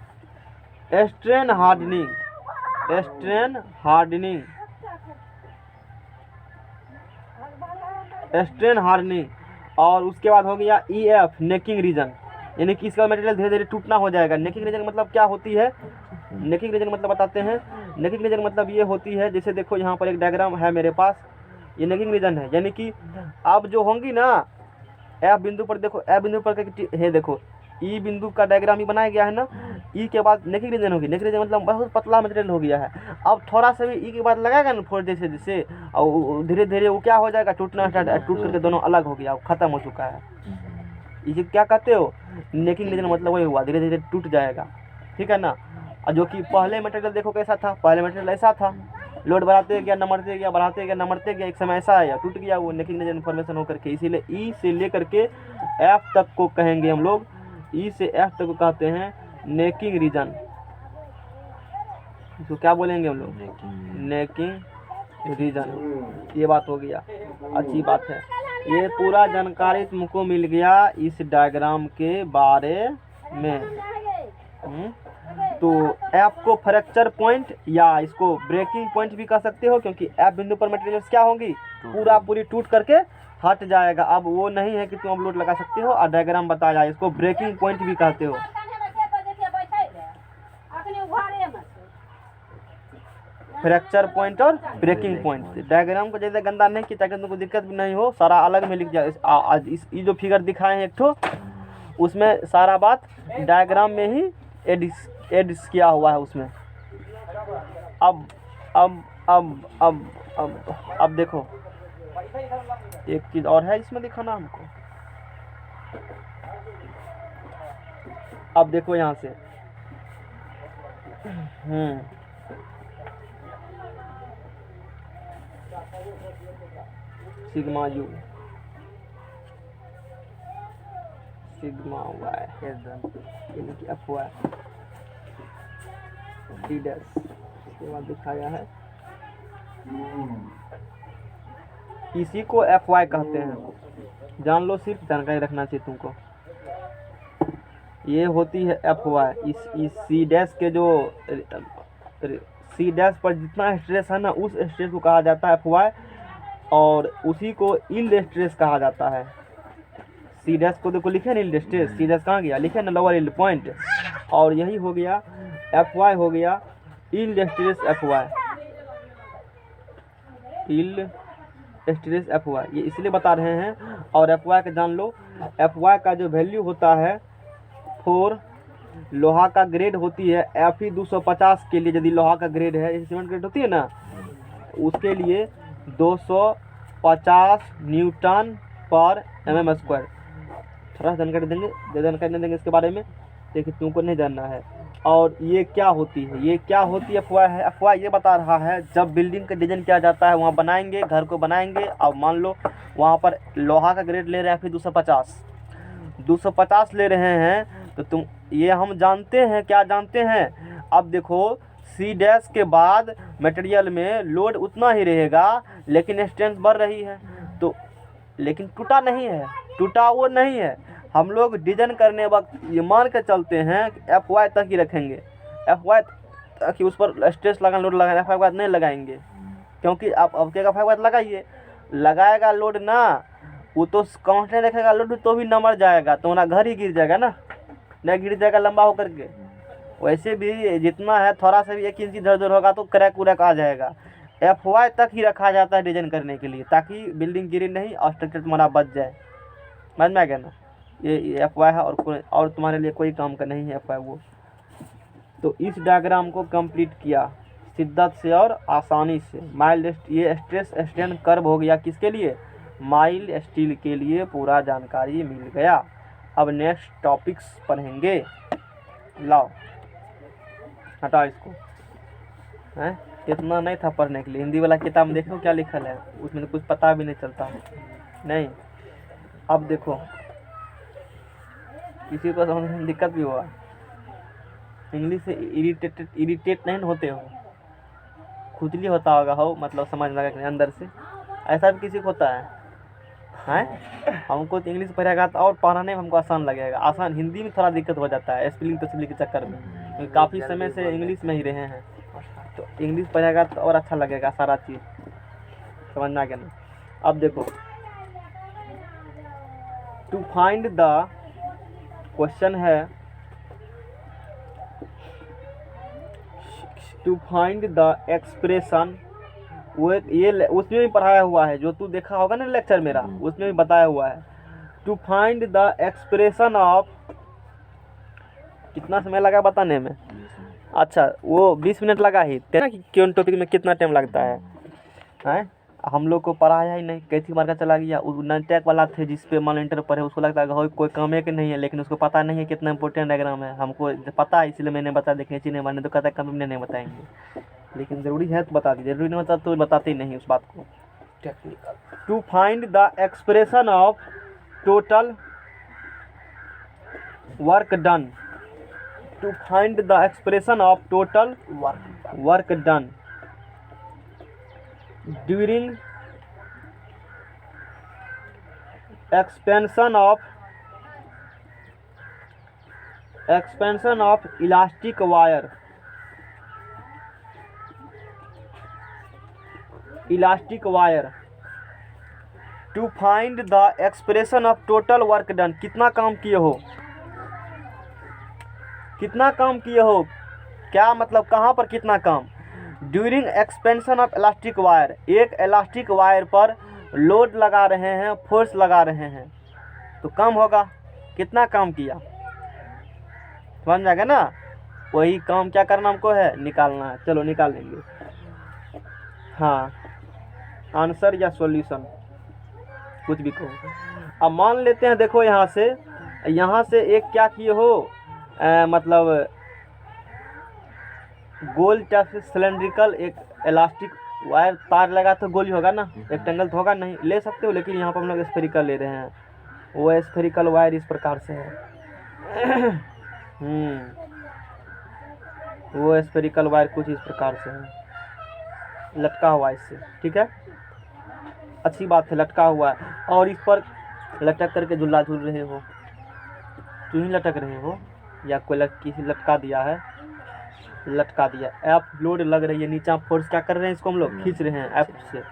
S1: strain hardening, strain hardening, strain hardening. और उसके बाद हो गया EF, नेकिंग रीजन, यानी कि इसका मटेरियल धीरे धीरे टूटना हो जाएगा। नेकिंग रीजन मतलब क्या होती है, नेकिंग रीजन मतलब बताते हैं। नेकिंग रीजन मतलब ये होती है, जैसे देखो यहाँ पर एक डायग्राम है मेरे पास, ये नेकिंग रीजन है, यानी कि अब जो होंगी ना F बिंदु पर, देखो F बिंदु पर है, देखो E बिंदु का डायग्राम ही बनाया गया है ना, E के बाद नेकिंग रीजन होगी, नेकिंग रीजन मतलब बहुत पतला मटेरियल हो गया है। अब थोड़ा सा भी E के बाद लगाएगा ना फोर्स जैसे जैसे, और धीरे धीरे वो क्या हो जाएगा, टूटना स्टार्ट, टूट करके दोनों अलग हो गया, खत्म हो चुका है। ये क्या कहते हो, नेकिंग रीजन मतलब वही हुआ, धीरे धीरे टूट जाएगा, ठीक है ना। और जो कि पहले मटेरियल देखो कैसा था, पहले मटेरियल ऐसा था, लोड बढ़ाते गया, नमड़ते गया, बढ़ाते गया, नमड़ते गया, एक समय ऐसा आया, टूट गया वो, नेकिंग रीजन इन्फॉर्मेशन हो करके। इसीलिए E से लेकर के F तक को कहेंगे हम लोग, E से F तक को कहते हैं नेकिंग रीजन। इसको क्या बोलेंगे हम लोग, नेकिंग रीजन। ये बात हो गया, अच्छी बात है। ये पूरा जानकारी तुमको मिल गया इस डायग्राम के बारे में। तो F को फ्रैक्चर पॉइंट या इसको ब्रेकिंग पॉइंट भी कह सकते हो, क्योंकि F बिंदु पर मटेरियल क्या होंगी, पूरी टूट करके हट जाएगा। अब वो नहीं है कि तुम अब लोड लगा सकते हो, और डायग्राम बताया, इसको ब्रेकिंग पॉइंट भी कहते हो। फ्रैक्चर पॉइंट और ब्रेकिंग पॉइंट, डायग्राम को ज़्यादा गंदा नहीं किया ताकि तुमको दिक्कत भी नहीं हो, सारा अलग में लिख जाए। ये जो फिगर दिखाए हैं एक ठो, उसमें सारा बात डायग्राम में ही एडिस किया हुआ है उसमें। अब देखो, एक चीज़ और है इसमें दिखाना हमको। अब देखो यहाँ से, सिग्मा U, सिग्मा Y, यानी कि FY, D', इसके बाद दिखाया है, इसी को FY कहते हैं। जान लो, सिर्फ जानकारी रखना चाहिए तुमको। ये होती है FY, इस C' के जो सी डैश पर जितना स्ट्रेस है ना, उस स्ट्रेस को कहा जाता है Fy, और उसी को यील्ड स्ट्रेस कहा जाता है। सी डैश को देखो लिखे ना यील्ड स्ट्रेस, सी डैश कहाँ गया, लिखे ना लोअर यील्ड पॉइंट, और यही हो गया Fy हो गया yield stress Fy, yield stress Fy, ये इसलिए बता रहे हैं। और Fy का जान लो, Fy का जो वैल्यू होता है फॉर लोहा का ग्रेड होती है Fe 250 के लिए, यदि लोहा का ग्रेड है, जैसे सीमेंट ग्रेड होती है ना, उसके लिए 250 न्यूटन पर mm²। थोड़ा जानकारी देंगे इसके बारे में, लेकिन तुमको नहीं जानना है। और ये क्या होती है, ये क्या होती है Fy है, Fy ये बता रहा है जब बिल्डिंग का डिजाइन किया जाता है, वहाँ बनाएंगे, घर को बनाएंगे, अब मान लो वहाँ पर लोहा का ग्रेड ले रहे हैं Fe 250 ले रहे हैं, तो तुम ये हम जानते हैं, क्या जानते हैं, अब देखो सी डैश के बाद मटेरियल में लोड उतना ही रहेगा, लेकिन स्ट्रेंथ बढ़ रही है, तो लेकिन टूटा नहीं है, टूटा वो नहीं है। हम लोग डिजाइन करने वक्त ये मान के चलते हैं कि Fy तक ही रखेंगे, Fy तक ही उस पर स्ट्रेस लगा, लोड लगाएंगे, Fy के बाद नहीं लगाएंगे, क्योंकि आप अब क्या Fy के बाद लगाइए, लगाएगा लोड ना, वो तो कांस्टेंट रखेगा लोड, तो भी न मर जाएगा, तो ना घर ही गिर जाएगा ना, न गिर जाएगा लंबा होकर के। वैसे भी जितना है, थोड़ा सा भी 1 इंच इधर उधर होगा तो क्रैक उरैक आ जाएगा। Fy तक ही रखा जाता है डिजाइन करने के लिए, ताकि बिल्डिंग गिरे नहीं और स्ट्रक्चर तुम्हारा बच जाए। समझ में आ गया ना, ये Fy है, और तुम्हारे लिए कोई काम का नहीं है Fy वो। तो इस डायग्राम को कंप्लीट किया शिद्दत से और आसानी से। माइल्ड ये स्ट्रेस स्ट्रेन कर्व हो गया किसके लिए, माइल्ड स्टील के लिए पूरा जानकारी मिल गया। अब नेक्स्ट टॉपिक्स पढ़ेंगे। लाओ हटाओ इसको, हैं इतना नहीं था पढ़ने के लिए। हिंदी वाला किताब में देखो क्या लिखल है, उसमें तो कुछ पता भी नहीं चलता नहीं। अब देखो किसी को समझने में दिक्कत भी हुआ, इंग्लिश से इरिटेट नहीं होते हो, खुजली होता होगा हो, मतलब समझ में आएगा अंदर से, ऐसा भी किसी को होता है हैं। हमको तो इंग्लिश पढ़ेगा तो और पढ़ने में हमको आसान लगेगा, आसान। हिंदी में थोड़ा दिक्कत हो जाता है स्पेलिंग के चक्कर में, क्योंकि काफ़ी समय से इंग्लिश में ही रहे हैं, तो इंग्लिश पढ़ेगा तो और अच्छा लगेगा, सारा चीज़ समझना क्या ना। अब देखो, टू फाइंड द क्वेश्चन है, टू फाइंड द एक्सप्रेशन, वो ये उसमें भी पढ़ाया हुआ है, जो तू देखा होगा ना लेक्चर मेरा, उसमें भी बताया हुआ है। To find the expression of, कितना समय लगा बताने में, अच्छा वो 20 मिनट लगा ही तेरा, कि कौन टॉपिक में कितना टाइम लगता है, हैं हम लोग को पढ़ाया ही नहीं, कैथी मार का चला गया। वो नैटेक वाला थे जिस पे मान इंटर पढ़े, उसको लगता है कोई काम है कि नहीं है, लेकिन उसको पता नहीं है कितना इंपॉर्टेंट डायग्राम है। हमको पता है इसलिए मैंने बता, देखने चाहिए नहीं, तो कहता है कभी नहीं बताएंगे, लेकिन ज़रूरी है तो बता दीजिए, जरूरी नहीं होता तो बताते ही नहीं उस बात को। Technical, to find the expression of total work done, to find the expression of total work done during expansion of elastic wire, to find the expression of total work done, कितना काम किए हो, कितना काम किए हो, क्या मतलब कहाँ पर कितना काम। During expansion of elastic wire, एक इलास्टिक वायर पर लोड लगा रहे हैं, फोर्स लगा रहे हैं, तो कम होगा, कितना काम किया, समझ जाएगा ना। वही काम क्या करना हमको है, निकालना है। चलो निकाल लेंगे, हाँ आंसर या सॉल्यूशन कुछ भी कहो। अब मान लेते हैं, देखो यहाँ से एक क्या किए हो, मतलब गोल टाइप सिलेंड्रिकल एक इलास्टिक वायर तार लगा तो गोली होगा ना, रेक्टेंगल तो होगा नहीं, ले सकते हो, लेकिन यहाँ पर हम लोग स्फेरिकल ले रहे हैं। वो स्फेरिकल वायर इस प्रकार से है, वो स्फेरिकल वायर कुछ इस प्रकार से है, लटका हुआ इससे, ठीक है, अच्छी बात है, लटका हुआ है। और इस पर लटक करके झूला झूल रहे हो, तुम ही लटक रहे हो या कोई किसी लटका दिया है, लटका दिया। एफ लोड लग रही है, नीचे फोर्स क्या कर रहे हैं, इसको हम लोग खींच रहे हैं एफ से।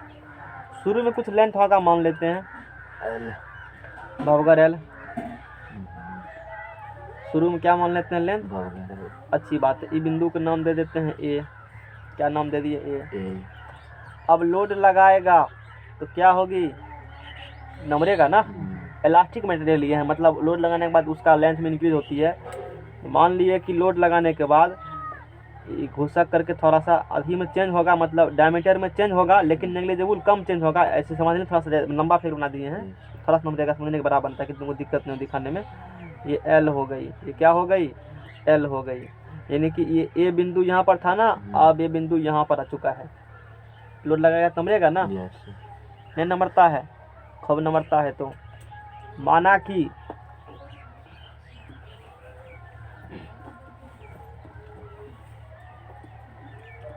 S1: शुरू में कुछ लेंथ होगा मान लेते हैं
S2: L
S1: बवगर एल, शुरू में क्या मान लेते हैं लेंथ,
S2: बवगर
S1: अच्छी बात है। ई बिंदु का नाम दे देते हैं ए, क्या नाम दे दिए ए।
S2: A
S1: अब लोड लगाएगा तो क्या होगी, नमरेगा ना, इलास्टिक मटेरियल ये है, मतलब लोड लगाने के बाद उसका लेंथ में इंक्रीज होती है। मान लिए कि लोड लगाने के बाद ये घुसक करके थोड़ा सा अभी में चेंज होगा, मतलब डायमीटर में चेंज होगा, लेकिन नेग्लिजिबल कम चेंज होगा। ऐसे समझने थोड़ा सा लंबा फिर बना दिए हैं, थोड़ा सा नमरेगा समझने के बराबर बनता है कि तुमको दिक्कत नहीं हो दिखाने में। ये एल हो गई, ये क्या हो गई, एल हो गई, यानी कि ये ए बिंदु यहाँ पर था ना, अब ये बिंदु यहाँ पर आ चुका है। लोड लगाएगा नमरेगा ना,
S2: yes
S1: नहीं नमरता है, खूब नमरता है। तो माना कि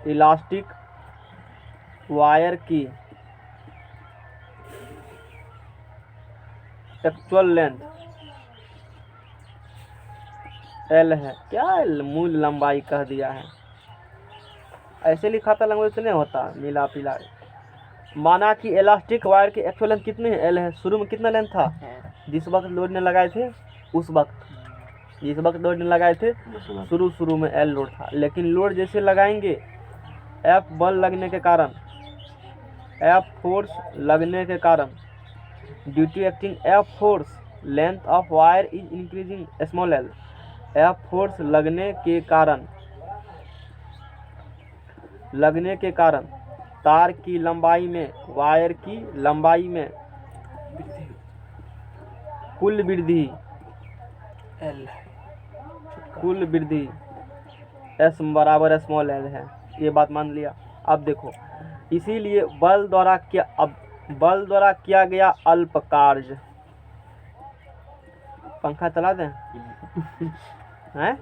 S1: इलास्टिक वायर की एक्चुअल लेंथ एल है, क्या मूल लंबाई कह दिया है, ऐसे लिखा था लैंग्वेज नहीं होता नीला पीला। माना कि इलास्टिक वायर की एक्चुअल लेंथ कितनी है, एल है। शुरू में कितना लेंथ था, जिस वक्त लोड ने लगाए थे उस वक्त, जिस वक्त लोड ने लगाए थे शुरू में एल लोड था। लेकिन लोड जैसे लगाएंगे, एफ बल लगने के कारण, एफ फोर्स लगने के कारण, due to acting F force length of wire is increasing small L. F force लगने के कारण तार की लंबाई में, वायर की लंबाई में कुल वृद्धि एस बराबर स्मॉल एल है, ये बात मान लिया। अब देखो, इसीलिए बल द्वारा किया गया अल्प कार्य, पंखा चला दें हैं,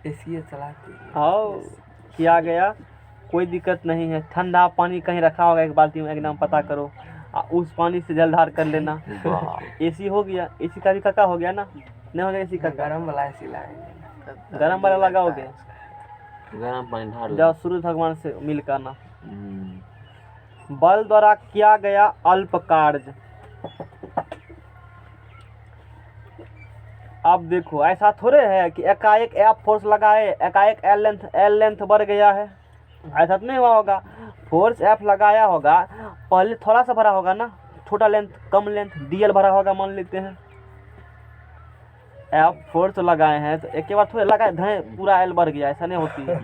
S3: एसी चलाते हैं।
S1: आओ किया गया, कोई दिक्कत नहीं है। ठंडा पानी कहीं रखा होगा एक बाल्टी में, एकदम पता करो, उस पानी से जलधार कर लेना। एसी हो गया, एसी का भी काका हो गया ना, नहीं हो गया एसी का,
S3: गरम वाला एसी लगाएंगे,
S1: गरम वाला लगाओगे,
S2: गरम पानी ढाल
S1: जाओ सूर्य भगवान से मिल करना। बल द्वारा किया गया अल्प कार्य। अब देखो, ऐसा थोड़े है कि एकाएक एफ फोर्स लगाए, एकाएक एल लेंथ बढ़ गया है, ऐसा तो नहीं हुआ होगा। फोर्स एफ लगाया होगा, पहले थोड़ा सा भरा होगा ना, छोटा लेंथ कम लेंथ डीएल भरा होगा मान लेते हैं। एफ फोर्स लगाए हैं तो एक के बाद थोड़े लगाए धए पूरा एल बढ़ गया, ऐसा नहीं होती है,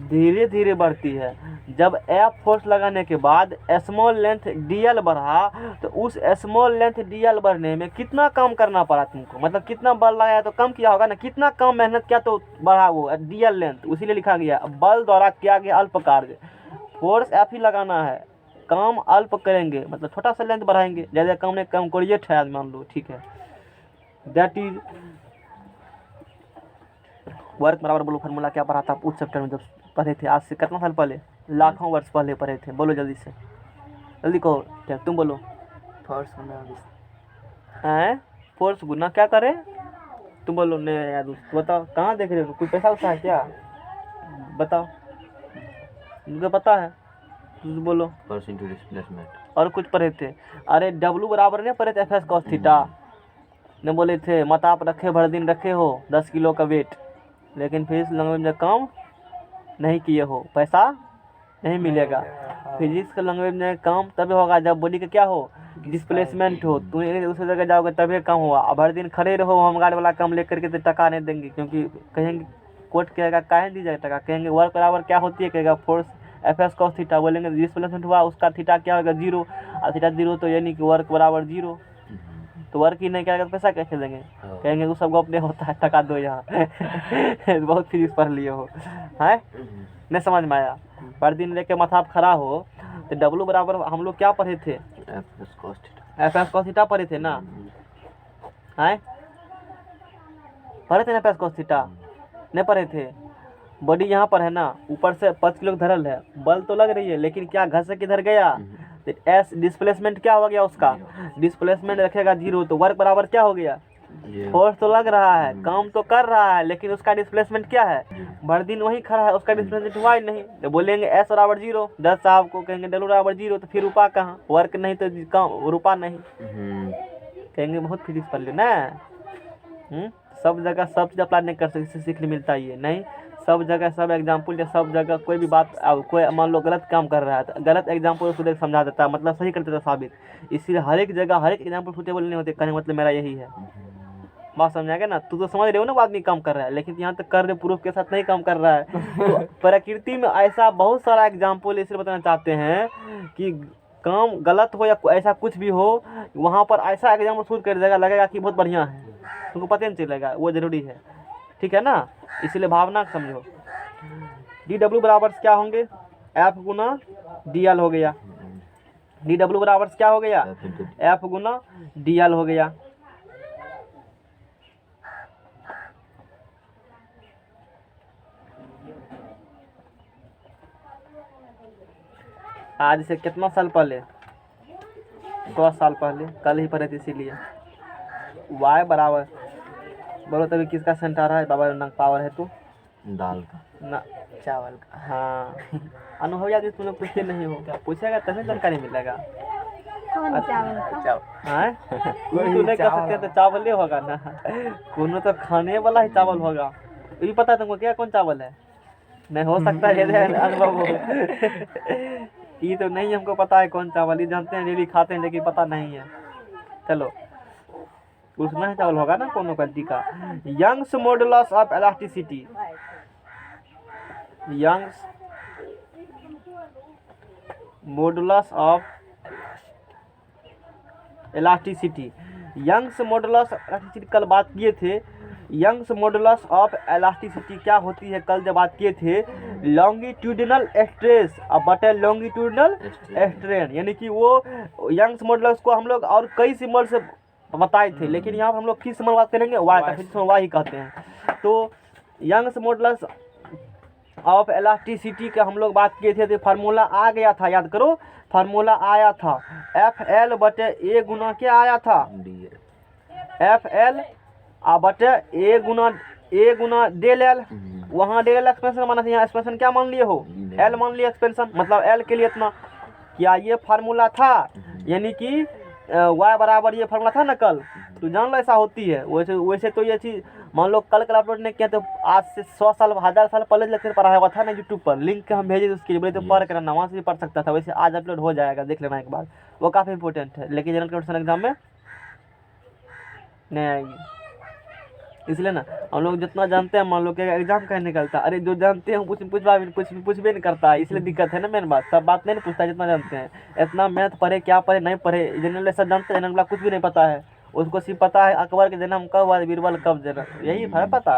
S1: धीरे धीरे बढ़ती है। जब एफ फोर्स लगाने के बाद स्मॉल लेंथ डीएल बढ़ा, तो उस स्मॉल लेंथ डीएल बढ़ने में कितना कम करना पड़ा तुमको, मतलब कितना बल लगाया तो कम किया होगा ना, कितना कम मेहनत किया तो बढ़ा वो डीएल लेंथ, उसीलिए लिखा गया बल द्वारा किया गया अल्प कार्य। फोर्स एफ ही लगाना है, काम अल्प करेंगे, मतलब छोटा सा लेंथ बढ़ाएंगे, ज़्यादा कम नहीं, कम करिए ठहर मान लो, ठीक है। दैट इज वर्क बराबर बोलो फार्मूला क्या पढ़ा था उस चैप्टर में जब पढ़े थे, आज से कितना साल पहले, लाखों वर्ष पहले पढ़े थे। बोलो जल्दी से, जल्दी कहो, क्या तुम बोलो।
S3: फोर्स गुना
S1: हैं, फोर्स गुना क्या करे, तुम बोलो। नहीं यार दोस्त बताओ, कहाँ देख रहे हो, कोई पैसा उसा है क्या, बताओ, मुझे पता है, तुम बोलो।
S2: फोर्स इनटू डिस्प्लेसमेंट
S1: और कुछ पढ़े थे, अरे डब्लू बराबर नहीं पढ़े थे, एफ एस कॉस थीटा, ने बोले थे मत आप रखे भर दिन रखे हो 10 किलो का वेट, लेकिन फिजिक्स लैंग्वेज में काम नहीं किए हो, पैसा नहीं मिलेगा। फिजिक्स का लैंग्वेज में काम तभी होगा जब बॉडी का क्या हो, डिस्प्लेसमेंट हो। तुम दूसरी जगह जाओगे तभी काम हुआ। अब हर दिन खड़े रहो होम गार्ड वाला काम लेकर के तो टका नहीं देंगे, क्योंकि कहेंगे कोर्ट कहेगा काहे दी जाए टका, कहेंगे वर्क बराबर क्या होती है, कहेगा force F S cos theta, बोलेंगे डिस्प्लेसमेंट हुआ उसका थीटा क्या होगा 0, और थीटा 0 तो यानी कि वर्क बराबर 0, तो वर्क ही नहीं करेगा तो पैसा कैसे देंगे, कहेंगे वो सब गप नहीं होता है, टका दो यहाँ। बहुत फिजिक्स पढ़ लिए हो हैं, नहीं समझ में आया। पर दिन लेके माथा आप खड़ा हो तो डब्लू बराबर हम लोग क्या पढ़े थे,
S2: एफ एस कॉस
S1: थीटा पढ़े थे ना, हैं पढ़े थे ना, एफ एस कॉस थीटा नहीं पढ़े थे। बॉडी यहाँ पर है ना, ऊपर से 5 किलो धरल है, बल तो लग रही है, लेकिन क्या घर से किधर गया, एस डिस्प्लेसमेंट क्या हो गया उसका, डिस्प्लेसमेंट रखेगा 0, तो वर्क बराबर क्या हो गया
S2: ये
S1: फोर्स तो लग रहा है, काम तो कर रहा है, लेकिन उसका डिस्प्लेसमेंट क्या है? भर दिन वहीं खड़ा है, उसका डिस्प्लेसमेंट हुआ ही नहीं। तो बोलेंगे एस बराबर 0, 10 साहब को कहेंगे डब्ल्यू बराबर 0, तो फिर रुपा कहाँ? वर्क नहीं तो काम रुपा नहीं। कहेंगे बहुत फिजिक्स पढ़ लो ना। सब जगह सब चीज़ अप्लाई नहीं कर सकते, इससे सीखने मिलता ही है नहीं। सब जगह सब एग्जाम्पल या सब जगह कोई भी बात, अब कोई मान लो गलत काम कर रहा है तो गलत एग्जाम्पल उसको देख समझा देता है, मतलब सही कर देता है साबित। इसीलिए हर एक जगह हर एक एग्जाम्पल सुटेबल नहीं होते, कहने का मतलब मेरा यही है। बात समझाएगा ना? तू तो समझ रहे हो ना वो आदमी काम कर रहा है, लेकिन यहाँ तक कर रहे प्रूफ के साथ नहीं काम कर रहा है। तो प्रकृति में ऐसा बहुत सारा एग्जाम्पल इसलिए बताना चाहते हैं कि काम गलत हो या ऐसा कुछ भी हो, वहाँ पर ऐसा एग्जाम्पल शूट कर देगा, लगेगा कि बहुत बढ़िया है, तुमको पता नहीं चलेगा, वो जरूरी है। ठीक है ना? इसलिए भावना समझो। डी डब्ल्यू बराबर क्या होंगे? एफ गुना डी एल हो गया। डी डब्ल्यू बराबर क्या हो गया? एफ गुना डी एल हो गया। आज से कितना साल पहले? 100 साल पहले, कल ही पढ़े थे इसीलिए। वाई बराबर, बोलो तभी किसका सेंटर है? बाबा रंग पावर है तो
S2: दाल का
S1: ना,
S3: चावल का।
S1: हाँ। अनुभव याद तुम लोग पूछते नहीं हो, क्या पूछेगा तभी जानकारी मिलेगा।
S4: कौन चावल का?
S3: चावल।
S1: हाँ, कोई तो नहीं कर सकते तो चावल ही होगा ना। कोनो तो खाने वाला ही चावल होगा। ये भी पता है तुमको क्या कौन चावल है? नहीं हो सकता है अनुभव हो। ये तो नहीं हमको पता है कौन चावल, ये जानते हैं डेली खाते हैं लेकिन पता नहीं है। चलो उसमें ही चावल होगा ना कोनो क्वालिटी का। Young's modulus of elasticity, Young's modulus of elasticity. Young's modulus of elasticity कल बात किए थे। यंग्स मॉडुलस ऑफ इलास्टिसिटी क्या होती है? कल जब बात किए थे, लॉन्गिट्यूडिनल स्ट्रेस बटे लॉन्गिट्यूडिनल स्ट्रेन, यानी कि वो यंग्स मॉडुलस को हम लोग और कई सिंबल से बताए थे, लेकिन यहाँ पर हम लोग किस सिंबल बात करेंगे? वाई का, फिर वाई ही कहते हैं। तो यंग्स मॉडुलस ऑफ इलास्टिसिटी का हम लोग बात किए थे, तो फार्मूला आ गया था, याद करो। फार्मूला आया था एफ एल बटे ए गुना क्या आया था? एफ एल बटे ए गुना डेल एल। वहाँ डेल एल एक्सपेंशन माना था, यहाँ एक्सपेंशन क्या मान लिए हो? एल मान लिया एक्सपेंशन, मतलब एल के लिए इतना। क्या ये फार्मूला था? यानी कि वाई बराबर ये फार्मूला था ना कल, तो जान लो ऐसा होती है। वैसे तो ये चीज़ मान लो कल अपलोड नहीं किया तो आज से 100 साल 1000 साल पहले लेक्चर पढ़ाया हुआ था ना यूट्यूब पर, लिंक हम भेजे उसके लिए, बोले तो पढ़ करना, वहाँ से भी पढ़ सकता था। वैसे आज अपलोड हो जाएगा, देख लेना एक बार, वो काफ़ी इंपॉर्टेंट है, लेकिन जनरल कंपटीशन एग्जाम में नहीं आएगी। इसलिए ना हम लोग जितना जानते हैं, मान लो कि एग्जाम कहीं निकलता, अरे जो जानते हैं कुछ भी नहीं करता है, इसलिए दिक्कत है ना। मेन बात, सब बात नहीं पूछता जितना जानते हैं। इतना मैथ पढ़े क्या पढ़े नहीं पढ़े, जनरल सब जानते हैं, जनरल कुछ भी नहीं पता है। उसको सिर्फ पता है अकबर के जन्म कब हुआ, बीरबल कब जन्म, यही है पता,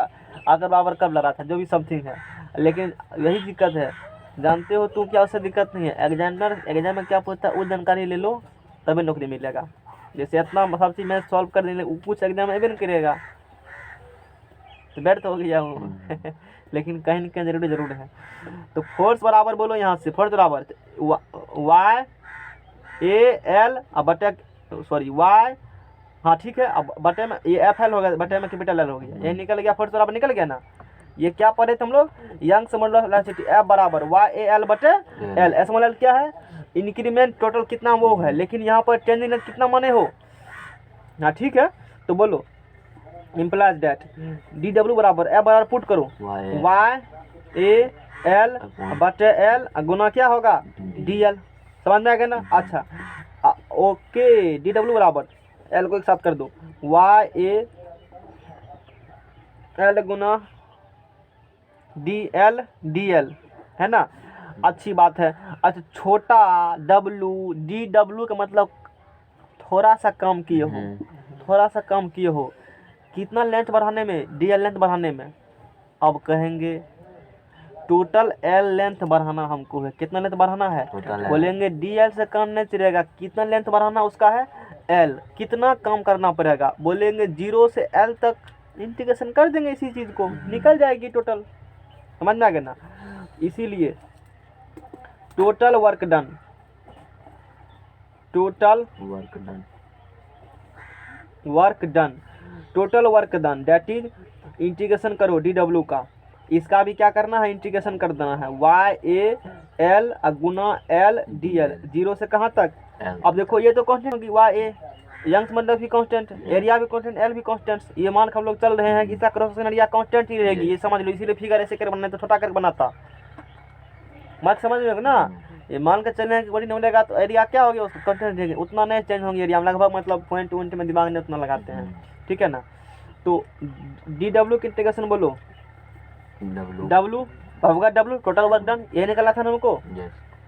S1: अकबर बाबर कब लड़ा था, जो भी समथिंग है। लेकिन यही दिक्कत है, जानते हो तो क्या, उससे दिक्कत नहीं है। एग्जाम में क्या पूछता है वो जानकारी ले लो तभी नौकरी मिलेगा। जैसे इतना सब चीज़ मैथ सॉल्व कर देंगे, कुछ एग्जाम में भी नहीं करेगा तो बैठ तो हो गया हूँ। लेकिन कहीं ना कहीं जरूर है। तो फोर्स बराबर बोलो यहाँ से, फोर्स बराबर वाई ए एल बटे, सॉरी वाई, हाँ ठीक है, अब बटे में ये एफ एल हो गया, बटे में कैपिटल एल हो गया, ये निकल गया, फोर्स बराबर निकल गया ना। ये क्या पढ़े थे हम लोग? Young's modulus of elasticity F बराबर वाई ए एल बटे एल। स्मॉल एल क्या है? इंक्रीमेंट टोटल कितना वो है, लेकिन यहाँ पर चेंज कितना माने हो, हाँ ठीक है। तो बोलो इम्प्लाइज दैट डी डब्ल्यू बराबर एफ बराबर पुट करो वाई ए एल बटे एल गुना क्या होगा? D L. समझ में आ गया ना? अच्छा ओके, डी डब्ल्यू बराबर एल को एक साथ कर दो, वाई ए एल गुना डी एल है ना। अच्छी बात है। अच्छा छोटा डब्लू, डी डब्लू का मतलब थोड़ा सा कम किए हो, थोड़ा सा कम किए हो, कितना लेंथ बढ़ाने में? डी एल लेंथ बढ़ाने में। अब कहेंगे टोटल एल लेंथ बढ़ाना हमको है, कितना लेंथ बढ़ाना है? बोलेंगे डी एल से कम नहीं चलेगा, कितना लेंथ बढ़ाना उसका है? एल। कितना कम करना पड़ेगा? बोलेंगे 0 से एल तक इंटीग्रेशन कर देंगे, इसी चीज़ को निकल जाएगी टोटल। समझ में आ गया ना? इसीलिए total work done, total work done that is integration करो DW का, इसका भी क्या करना है, इंटीग्रेशन कर देना है, YAL गुना LDL, 0 से कहाँ तक। अब देखो ये तो कांस्टेंट होगी YA, यंग्स मतलब भी कांस्टेंट, एरिया भी कांस्टेंट, L भी कांस्टेंट, ये मान के हम लोग चल रहे हैं कि इसका क्रॉस सेक्शन एरिया कांस्टेंट ही रहेगी, ये समझ लो, इसीलिए फिगर ऐसे कर बनना तो छोटा कर बनाता, मत समझ में ना। ये मान के चले कि बड़ी नहीं मिलेगा तो एरिया क्या हो गया, उसका कांस्टेंट रहेगी, उतना नहीं चेंज होंगे एरिया में, लगभग मतलब पॉइंट टू में दिमाग में उतना लगाते हैं, ठीक है ना। तो DW की इंटीग्रेशन बोलो, W होगा W टोटल वर्क डन, ये निकला था ना हमको,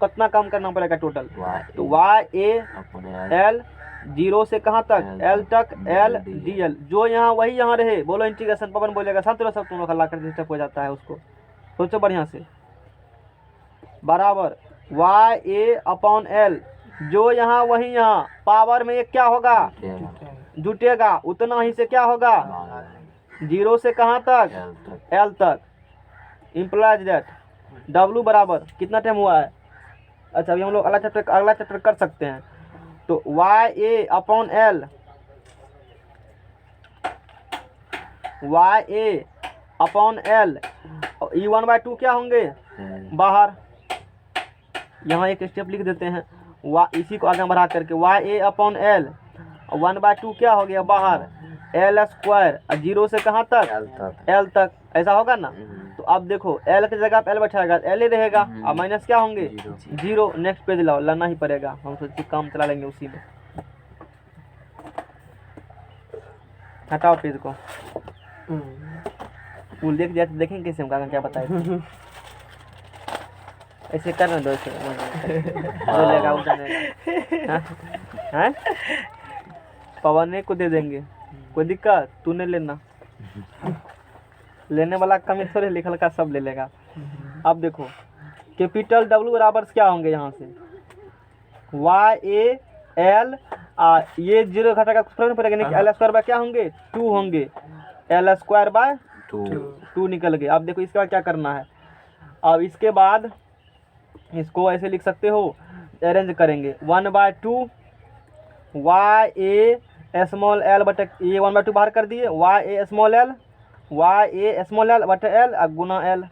S1: कितना काम करना पड़ेगा टोटल, तो YAL 0 से कहाँ तक, L तक LDL, जो यहाँ वही यहाँ रहे, बोलो इंटीग्रेशन, पवन बोलेगा, शांत रहो सब, तुम लोग हल्ला कर डिस्टर्ब हो जाता है उसको, सोचो बढ़िया से, बराबर YA/L, जो यहाँ वही यहाँ, पावर में ये क्या होगा, जुटेगा, उतना ही से क्या होगा, 0 से कहाँ तक, L तक, इम्प्लाइज दैट W बराबर कितना टाइम हुआ है। अच्छा अभी हम लोग अगला चैप्टर कर सकते हैं, तो YA/L E1/2 क्या होंगे, बाहर, यहाँ एक स्टेप लिख देते हैं, इसी को आगे बढ़ा करके YA/L 1/2 क्या हो गया, बाहर, L² 0 से कहाँ तक, L तक, ऐसा होगा ना। तो अब देखो L की जगह L बैठाएगा, L ही रहेगा, अब माइनस क्या होंगे, 0, नेक्स्ट पेज लाओ, लाना ही पड़ेगा, हम सोचिए काम चला लेंगे उसी में, हटाओ पेज को, फूल देख जाए तो देखेंगे कैसे हम क्या बताए, ऐसे करना दो, ऐसे बोलेगा उठानेगा, हैं पवन को दे देंगे, कोई दिक्कत, तूने लेना, लेने वाला कमी थोड़े, लिखल का सब ले लेगा। अब देखो कैपिटल W बराबर क्या होंगे, यहाँ से YAL, ये 0 घटाएगा कुछ फर्क नहीं पड़ेगा, नहीं L² क्या होंगे, 2 होंगे, L² 2 निकल गए। अब देखो इसके बाद क्या करना है, अब इसके बाद इसको ऐसे लिख सकते हो, अरेंज करेंगे, 1/2 YA/L बटे, ये 1/2 बाहर कर दिए, YA/L गुना L,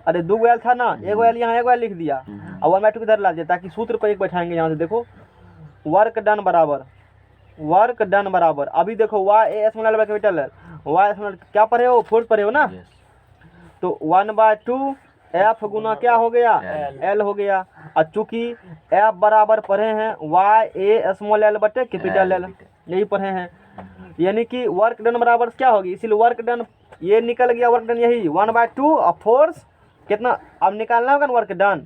S1: अरे 2 L था ना, एगो L यहाँ एगो L लिख दिया, और 1/2 किधर ला दिया, ताकि सूत्र पर एक बैठाएंगे, यहाँ से देखो वर्क डन बराबर, अभी देखो YA/L कैपिटल L, Y क्या पढ़े हो, फोर्थ पढ़े हो ना, तो 1/2 F गुना क्या हो गया, L हो गया, और चूंकि F बराबर पढ़े हैं YA/L बटे कैपिटल L, यही पढ़े हैं, यानी कि वर्क डन बराबर क्या होगी, इसीलिए वर्क डन ये निकल गया, वर्क डन यही 1/2 और फोर्स कितना, अब निकालना होगा ना वर्क डन,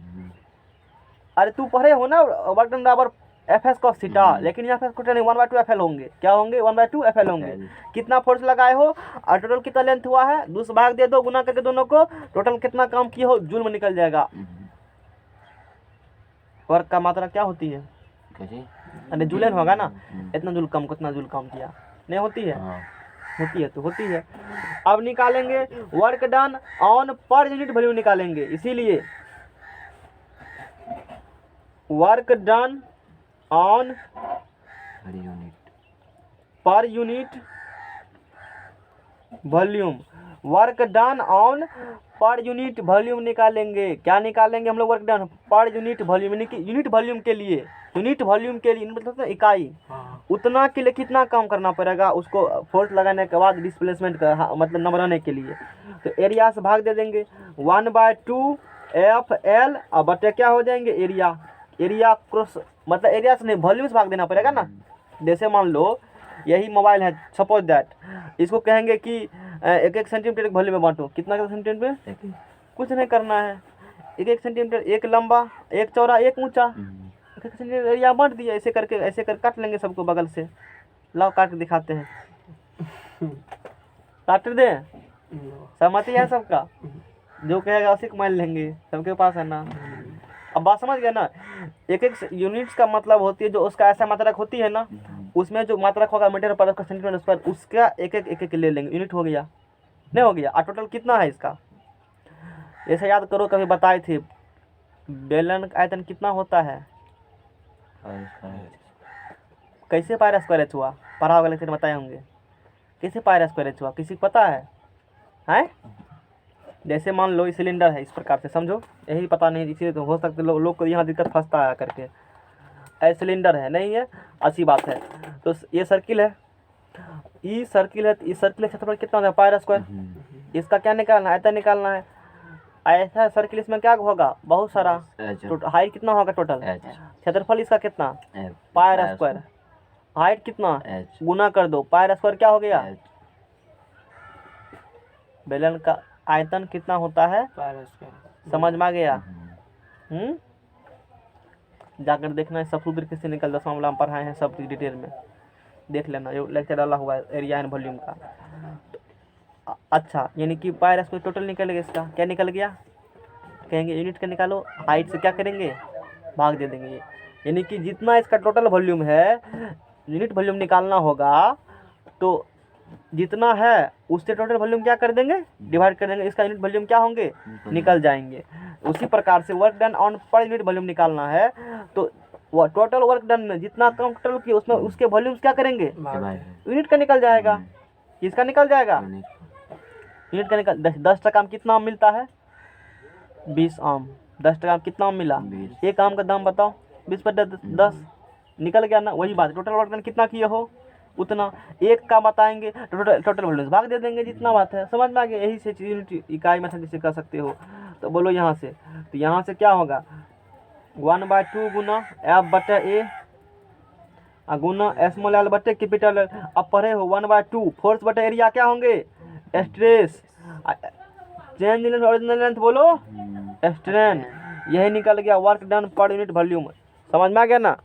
S1: अरे तू पढ़े हो ना वर्क डन बराबर FS cos थीटा, लेकिन यहाँ FS नहीं 1/2 FL होंगे, क्या होंगे 1/2 FL होंगे, कितना फोर्स लगाए हो और टोटल कितना लेंथ हुआ है, दूसरा भाग दे दो, गुना करके दोनों को, टोटल कितना काम किया हो जूल में निकल जाएगा। वर्क का मात्रा क्या होती है, अरे जूलन होगा ना, इतना जूल कम, कितना जूल कम किया, नहीं होती है, होती है तो होती है। अब निकालेंगे work done on per unit value निकालेंगे, इसीलिए work done on per unit volume, work done on per unit volume निकालेंगे, क्या निकालेंगे हम लोग, work done per unit volume, यानी कि यूनिट वॉल्यूम के लिए मतलब इकाई, उतना के लिए कितना काम करना पड़ेगा, उसको फोर्स लगाने के बाद डिस्प्लेसमेंट का मतलब नंबर आने के लिए, तो एरिया से भाग दे देंगे, 1/2 FL और बटे क्या हो जाएंगे, एरिया क्रॉस, मतलब एरिया से नहीं वॉल्यूम से भाग देना पड़ेगा ना। जैसे मान लो यही मोबाइल है, सपोज दैट, इसको कहेंगे कि 1 सेंटीमीटर एक वॉल्यूम में बांटो, कितना सेंटीमीटर में, कुछ नहीं करना है, 1 सेंटीमीटर, एक लंबा, एक चौड़ा, एक ऊंचा, 1 सेंटीमीटर एरिया बांट दिया, ऐसे कर काट लेंगे सबको बगल से, लाओ काट के दिखाते हैं, काट दे, सहमति है सबका, जो कहेगा उसी को मान लेंगे, सबके पास है ना। अब बात समझ गया ना, 1 यूनिट्स का मतलब होती है जो उसका ऐसा मात्रक होती है ना, उसमें जो मात्रक होगा मीटर पर सेंटीमीटर पर, उसका एक ले लेंगे, यूनिट हो गया, नहीं हो गया। और टोटल कितना है इसका, ऐसे याद करो, कभी बताए थे, बेलन का आयतन कितना होता है, कैसे पायरस स्क्वायर हुआ, पढ़ा होगा लेकिन बताए होंगे, कैसे पाई स्क्वायर एच हुआ, किसी को पता है? हैं? जैसे मान लो सिलेंडर है, इस प्रकार से समझो, यही पता नहीं, इसीलिए तो हो सकता है लोग को यहाँ दिक्कत फंसता है करके। सिलेंडर है, नहीं है, अच्छी बात है। तो ये सर्किल है, ई सर्किल है, तो इस सर्किल का क्षेत्रफल कितना होता है? Pi square. इसका क्या निकालना है? आयतन निकालना है। ऐसा सर्किल, इसमें क्या होगा? बहुत सारा। हाइट कितना होगा टोटल? क्षेत्रफल इसका कितना? Pi square. हाइट कितना? गुना कर दो, पाई स्क्वायर क्या हो गया? बेलन का आयतन कितना होता है?
S3: Pi square.
S1: समझ में आ गया? जाकर देखना है, सब सूत्र किससे निकल, 10वां वाला में पढ़ाए हैं सब डिटेल में, देख लेना, जो लेक्चर डाला हुआ है एरिया एंड वॉल्यूम का। तो अच्छा, यानी कि पाई स्क्वायर टोटल निकल गया। इसका क्या निकल गया? कहेंगे यूनिट का निकालो, हाइट से क्या करेंगे? भाग दे देंगे। ये यानी कि जितना इसका टोटल वॉल्यूम है, यूनिट वॉल्यूम निकालना होगा, तो जितना है उससे टोटल वॉल्यूम क्या कर देंगे? डिवाइड कर देंगे। इसका यूनिट वॉल्यूम क्या होंगे? निकल जाएंगे। उसी प्रकार से work done on per unit volume निकालना है, तो वो टोटल वर्क डन में जितना काम टोटल किया उसमें उसके वॉल्यूम क्या करेंगे? यूनिट का निकल जाएगा। किसका निकल जाएगा? यूनिट का निकल। 10 टका में कितना आम मिलता है? 20 आम। 10 टका में कितना आम मिला? एक आम का दाम बताओ। 20/10 निकल गया ना। वही बात, टोटल वर्क डन कितना किए हो उतना। एक का बताएंगे, टोटल वॉल्यूम भाग दे देंगे, जितना बात है। समझ में आ गया? यही से यूनिट इकाई मेथड जिसे कर सकते हो। तो बोलो यहाँ से, तो यहाँ से क्या होगा? 1/2 गुना F/A गुना स्मॉल l बटे कैपिटल L। अब पढ़े हो 1/2 फोर्स बटे एरिया क्या होंगे? Stress. Change in original length बोलो स्ट्रेन। यही निकल गया work done per unit volume. समझ में आ गया ना?